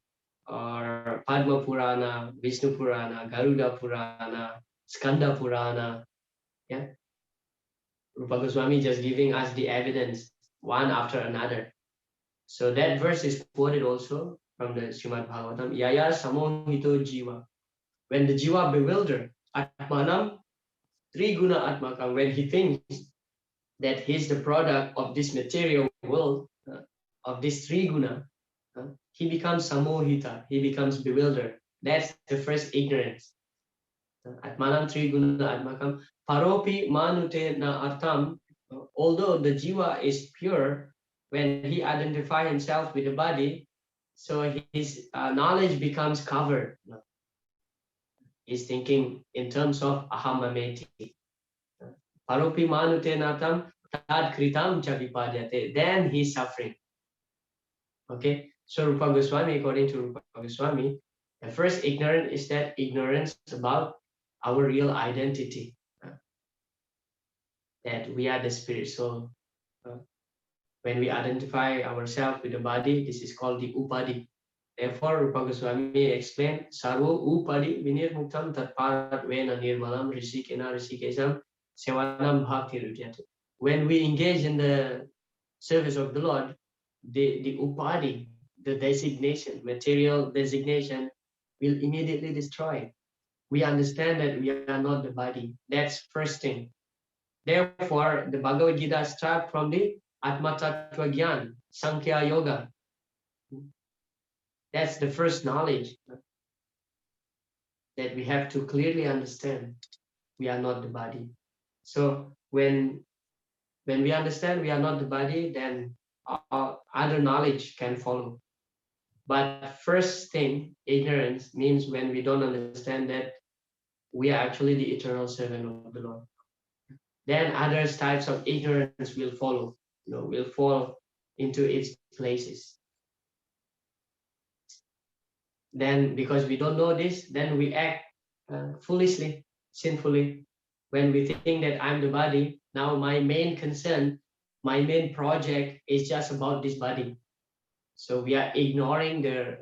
or Padma Purana, Vishnu Purana, Garuda Purana, Skanda Purana. Yeah, Rupa Goswami just giving us the evidence one after another. So that verse is quoted also from the Srimad Bhagavatam. Yaya samohito jiva. When the jiva bewildered, atmanam triguna atmakam, when he thinks that he's the product of this material world, of this triguna, he becomes samohita, he becomes bewildered. That's the first ignorance. Atmanam triguna atmakam paropi manute na artam. Although the jiva is pure, when he identifies himself with the body, so his knowledge becomes covered. He's thinking in terms of ahamameti. Paropi manute natam tad kritam chavipadyate. Then he's suffering. Okay, so Rupa Goswami, according to Rupa Goswami, the first ignorance is that ignorance about our real identity, that we are the spirit soul. When we identify ourselves with the body, this is called the upadi. Therefore, Rupa Goswami explained, Sarvo upadi vinirmuktam tatparat vena nirmalam rishikena rishikesam sevanam bhakti rudyate. When we engage in the service of the Lord, the upadi, the designation, material designation, will immediately destroy. We understand that we are not the body. That's first thing. Therefore, the Bhagavad Gita starts from the Atma Tattva Gyan, Sankhya Yoga. That's the first knowledge that we have to clearly understand. We are not the body. So when we understand we are not the body, then other knowledge can follow. But first thing, ignorance means when we don't understand that we are actually the eternal servant of the Lord. Then other types of ignorance will follow, will fall into its places. Then because we don't know this, then we act foolishly, sinfully. When we think that I'm the body, now my main concern, my main project is just about this body. So we are ignoring the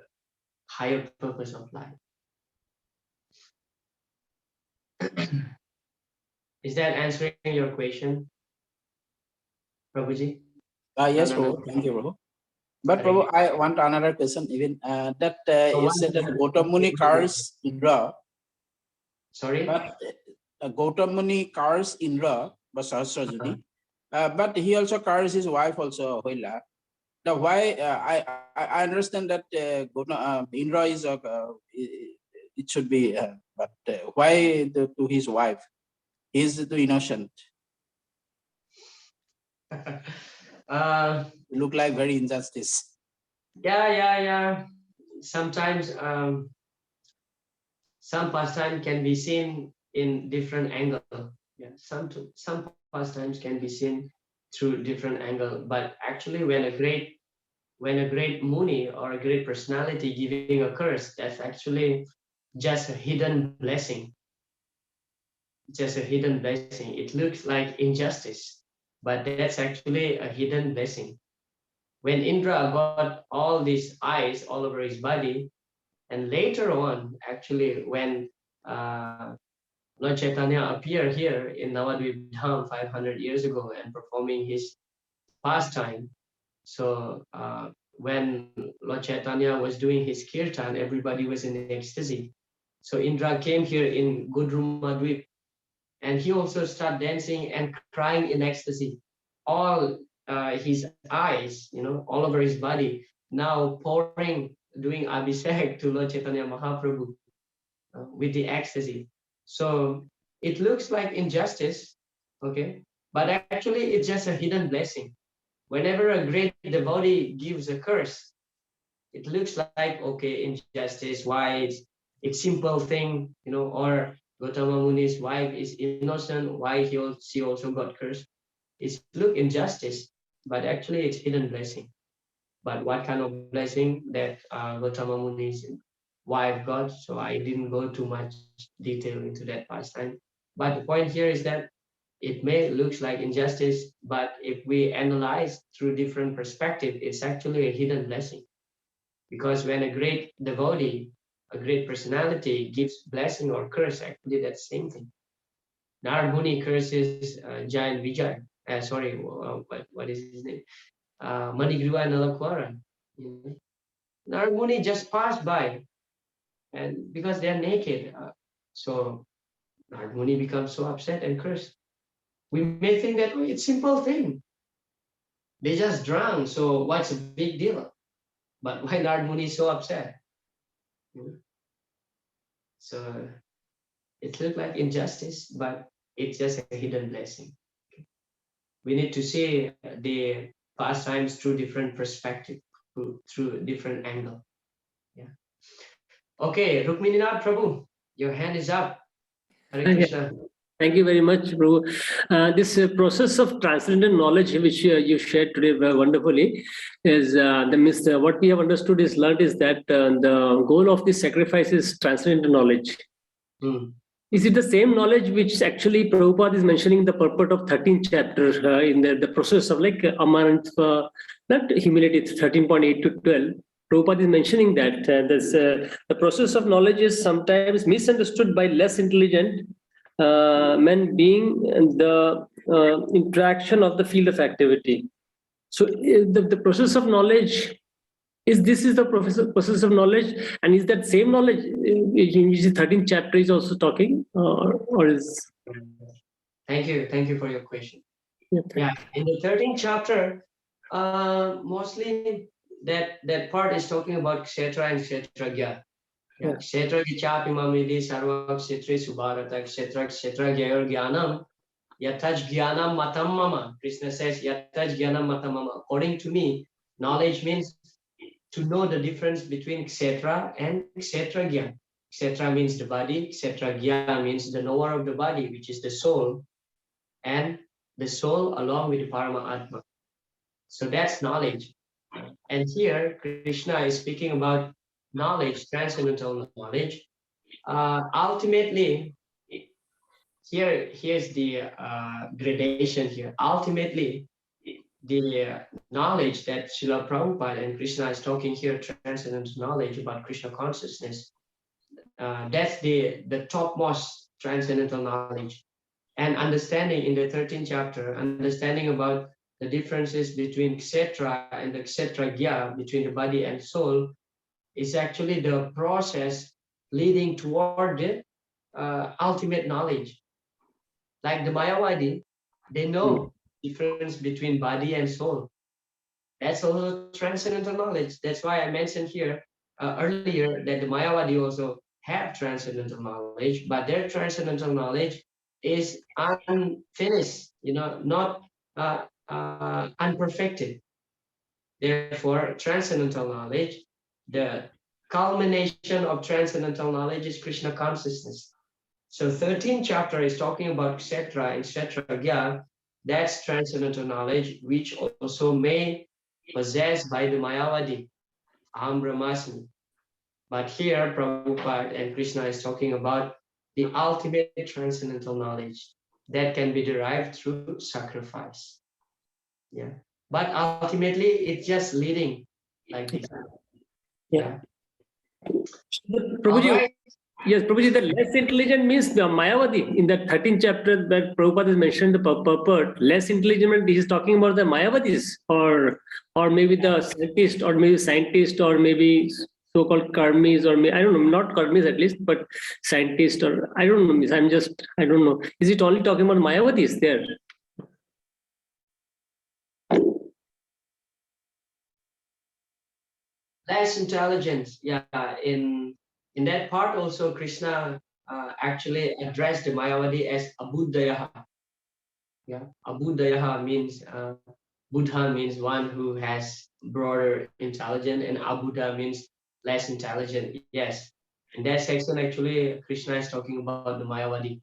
higher purpose of life. Is that answering your question, Prabhuji? Yes, Prabhu. Thank you, Prabhu. But Prabhu, I want another question. Even that you said that Gautam Muni cars Indra. Sorry. But Gautam Muni cars Indra, but Sahasrajuni. But he also cars his wife also Hoila. Now, why I understand that Indra is it should be, but why to his wife? He's too innocent. Look like very injustice. Yeah. Sometimes some pastime can be seen in different angle. Yeah, some pastimes can be seen through different angle. But actually, when a great Muni or a great personality giving a curse, that's actually just a hidden blessing. Just a hidden blessing. It looks like injustice, but that's actually a hidden blessing. When Indra got all these eyes all over his body, and later on, actually, when Lord Chaitanya appeared here in Navadvip Dham 500 years ago and performing his pastime. So when Lord Chaitanya was doing his kirtan, everybody was in ecstasy. So Indra came here in Gudrumadvip, and he also started dancing and crying in ecstasy. All his eyes, all over his body, now pouring, doing abhishek to Lord Chaitanya Mahaprabhu with the ecstasy. So it looks like injustice, okay, but actually it's just a hidden blessing. Whenever a great devotee gives a curse, it looks like, okay, injustice, why it's simple thing, or Gautama Muni's wife is innocent, why she also got cursed. It's look injustice, but actually it's hidden blessing. But what kind of blessing that Gautama Muni's wife got, so I didn't go too much detail into that pastime. But the point here is that it may looks like injustice, but if we analyze through different perspective, it's actually a hidden blessing. Because when a great devotee, a great personality gives blessing or curse, actually that's the same thing. Narad Muni curses giant Vijay. What is his name? Manigriva and Nalakwara. Narad Muni just passed by, and because they are naked, so Narad Muni becomes so upset and cursed. We may think that it's simple thing. They just drunk, so what's a big deal? But why Narad Muni is so upset? So it looks like injustice, but it's just a hidden blessing. We need to see the pastimes through different perspective, through different angle. Yeah. Okay, Rukmininath Prabhu, your hand is up. Hare Okay. Krishna. Thank you very much, Prabhu. This process of transcendental knowledge, which you shared today wonderfully, is what we have understood is learned is that the goal of this sacrifice is transcendental knowledge. Is it the same knowledge which actually Prabhupada is mentioning in the purport of 13th chapter in the process of like amarantha, not humility, it's 13.8 to 12. Prabhupada is mentioning that the process of knowledge is sometimes misunderstood by less intelligent men being the interaction of the field of activity. So the process of knowledge is the process of knowledge, and is that same knowledge in which the 13th chapter is also talking, or is? Thank you for your question. Yeah, in the 13th chapter, mostly that part is talking about kshetra and kshetragya. Kshetra chapi mamidi sarva kshetri subharata kshetra gyayor jnanam yataj jnanam matam mama. Krishna says yataj jnanam matam mama. According to me, knowledge means to know the difference between kshetra and kshetragya. Kshetra means the body, kshetragya means the knower of the body, which is the soul, and the soul along with the Parama So that's knowledge. And here, Krishna is speaking about knowledge, transcendental knowledge. Ultimately, here's the gradation here. Ultimately, the knowledge that Srila Prabhupada and Krishna is talking here, transcendental knowledge about Krishna consciousness, that's the topmost transcendental knowledge. And understanding in the 13th chapter, understanding about the differences between kshetra and the kshetragya, between the body and soul, is actually the process leading toward the ultimate knowledge. Like the Mayavadi, they know difference between body and soul. That's also transcendental knowledge. That's why I mentioned here earlier that the Mayavadi also have transcendental knowledge, but their transcendental knowledge is unfinished, not unperfected. Therefore, transcendental knowledge, the culmination of transcendental knowledge is Krishna consciousness. So 13th chapter is talking about kshetra and kshetragya. That's transcendental knowledge, which also may possessed by the Mayavadi, Aham Brahmasmi. But here, Prabhupada and Krishna is talking about the ultimate transcendental knowledge that can be derived through sacrifice. Yeah. But ultimately, it's just leading like this. Yeah. Prabhuji, right. Yes, Prabhuji, the less intelligent means the Mayavadi. In that 13th chapter that Prabhupada has mentioned the purport, less intelligent, he is talking about the Mayavadis, or maybe the scientist, or maybe so-called karmis, or I don't know, not karmis at least, but scientists, or I don't know. I don't know. Is it only talking about Mayavadis there? Less intelligence, in that part also Krishna actually addressed the Mayavadi as Abuddhayaha. Abuddhayaha means Buddha means one who has broader intelligence, and Abuddha means less intelligent. Yes, in that section actually Krishna is talking about the Mayavadi.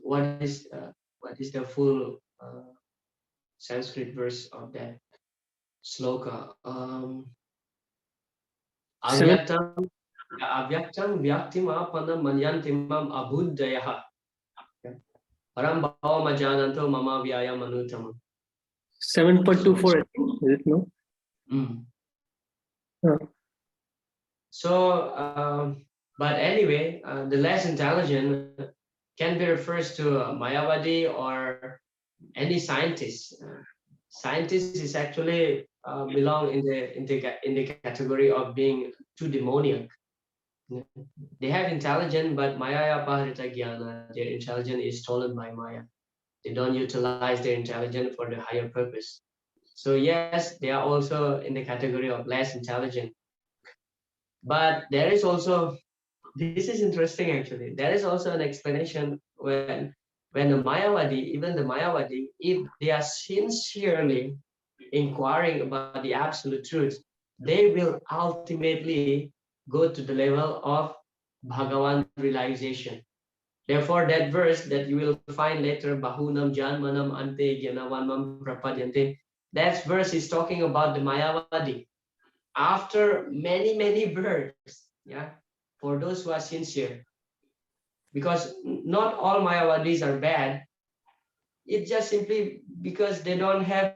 What is the full Sanskrit verse of that sloka? Avyaktam vyaktim apanam manyantimam abuddhayaha. Param bhava majananto mama vyaya manutamam. 7.24, I think. Is it no? So, but anyway, the less intelligent can be refers to Mayavadi or any scientist. Scientist is actually belong in the category of being too demoniac. They have intelligence, but Maya Paharita Jnana, their intelligence is stolen by Maya. They don't utilize their intelligence for the higher purpose. So yes, they are also in the category of less intelligent. But there is also this is interesting actually. There is also an explanation when the Mayavadi, even the Mayavadi, if they are sincerely inquiring about the absolute truth, they will ultimately go to the level of Bhagavan realization. Therefore, that verse that you will find later, Bahunam Janmanam Ante Gyanavanmam Prapadyante, that verse is talking about the Mayavadi. After many, many births, yeah, for those who are sincere, because not all Mayavadis are bad. It's just simply because they don't have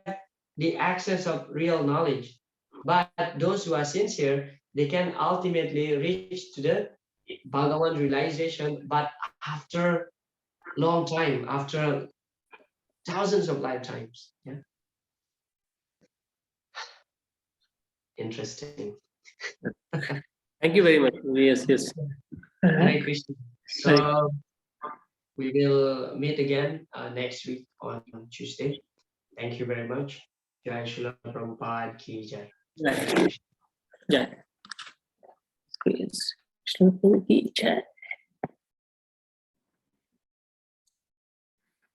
the access of real knowledge. But those who are sincere, they can ultimately reach to the Bhagavan realization, but after long time, after thousands of lifetimes. Yeah, interesting. Thank you very much. Yes, yes. Hare Krishna. Hare- So we will meet again next week on Tuesday. Thank you very much. Jai Shri Prabhupada Ki Jai. Hare Krishna. Jai. Krishna ki jai.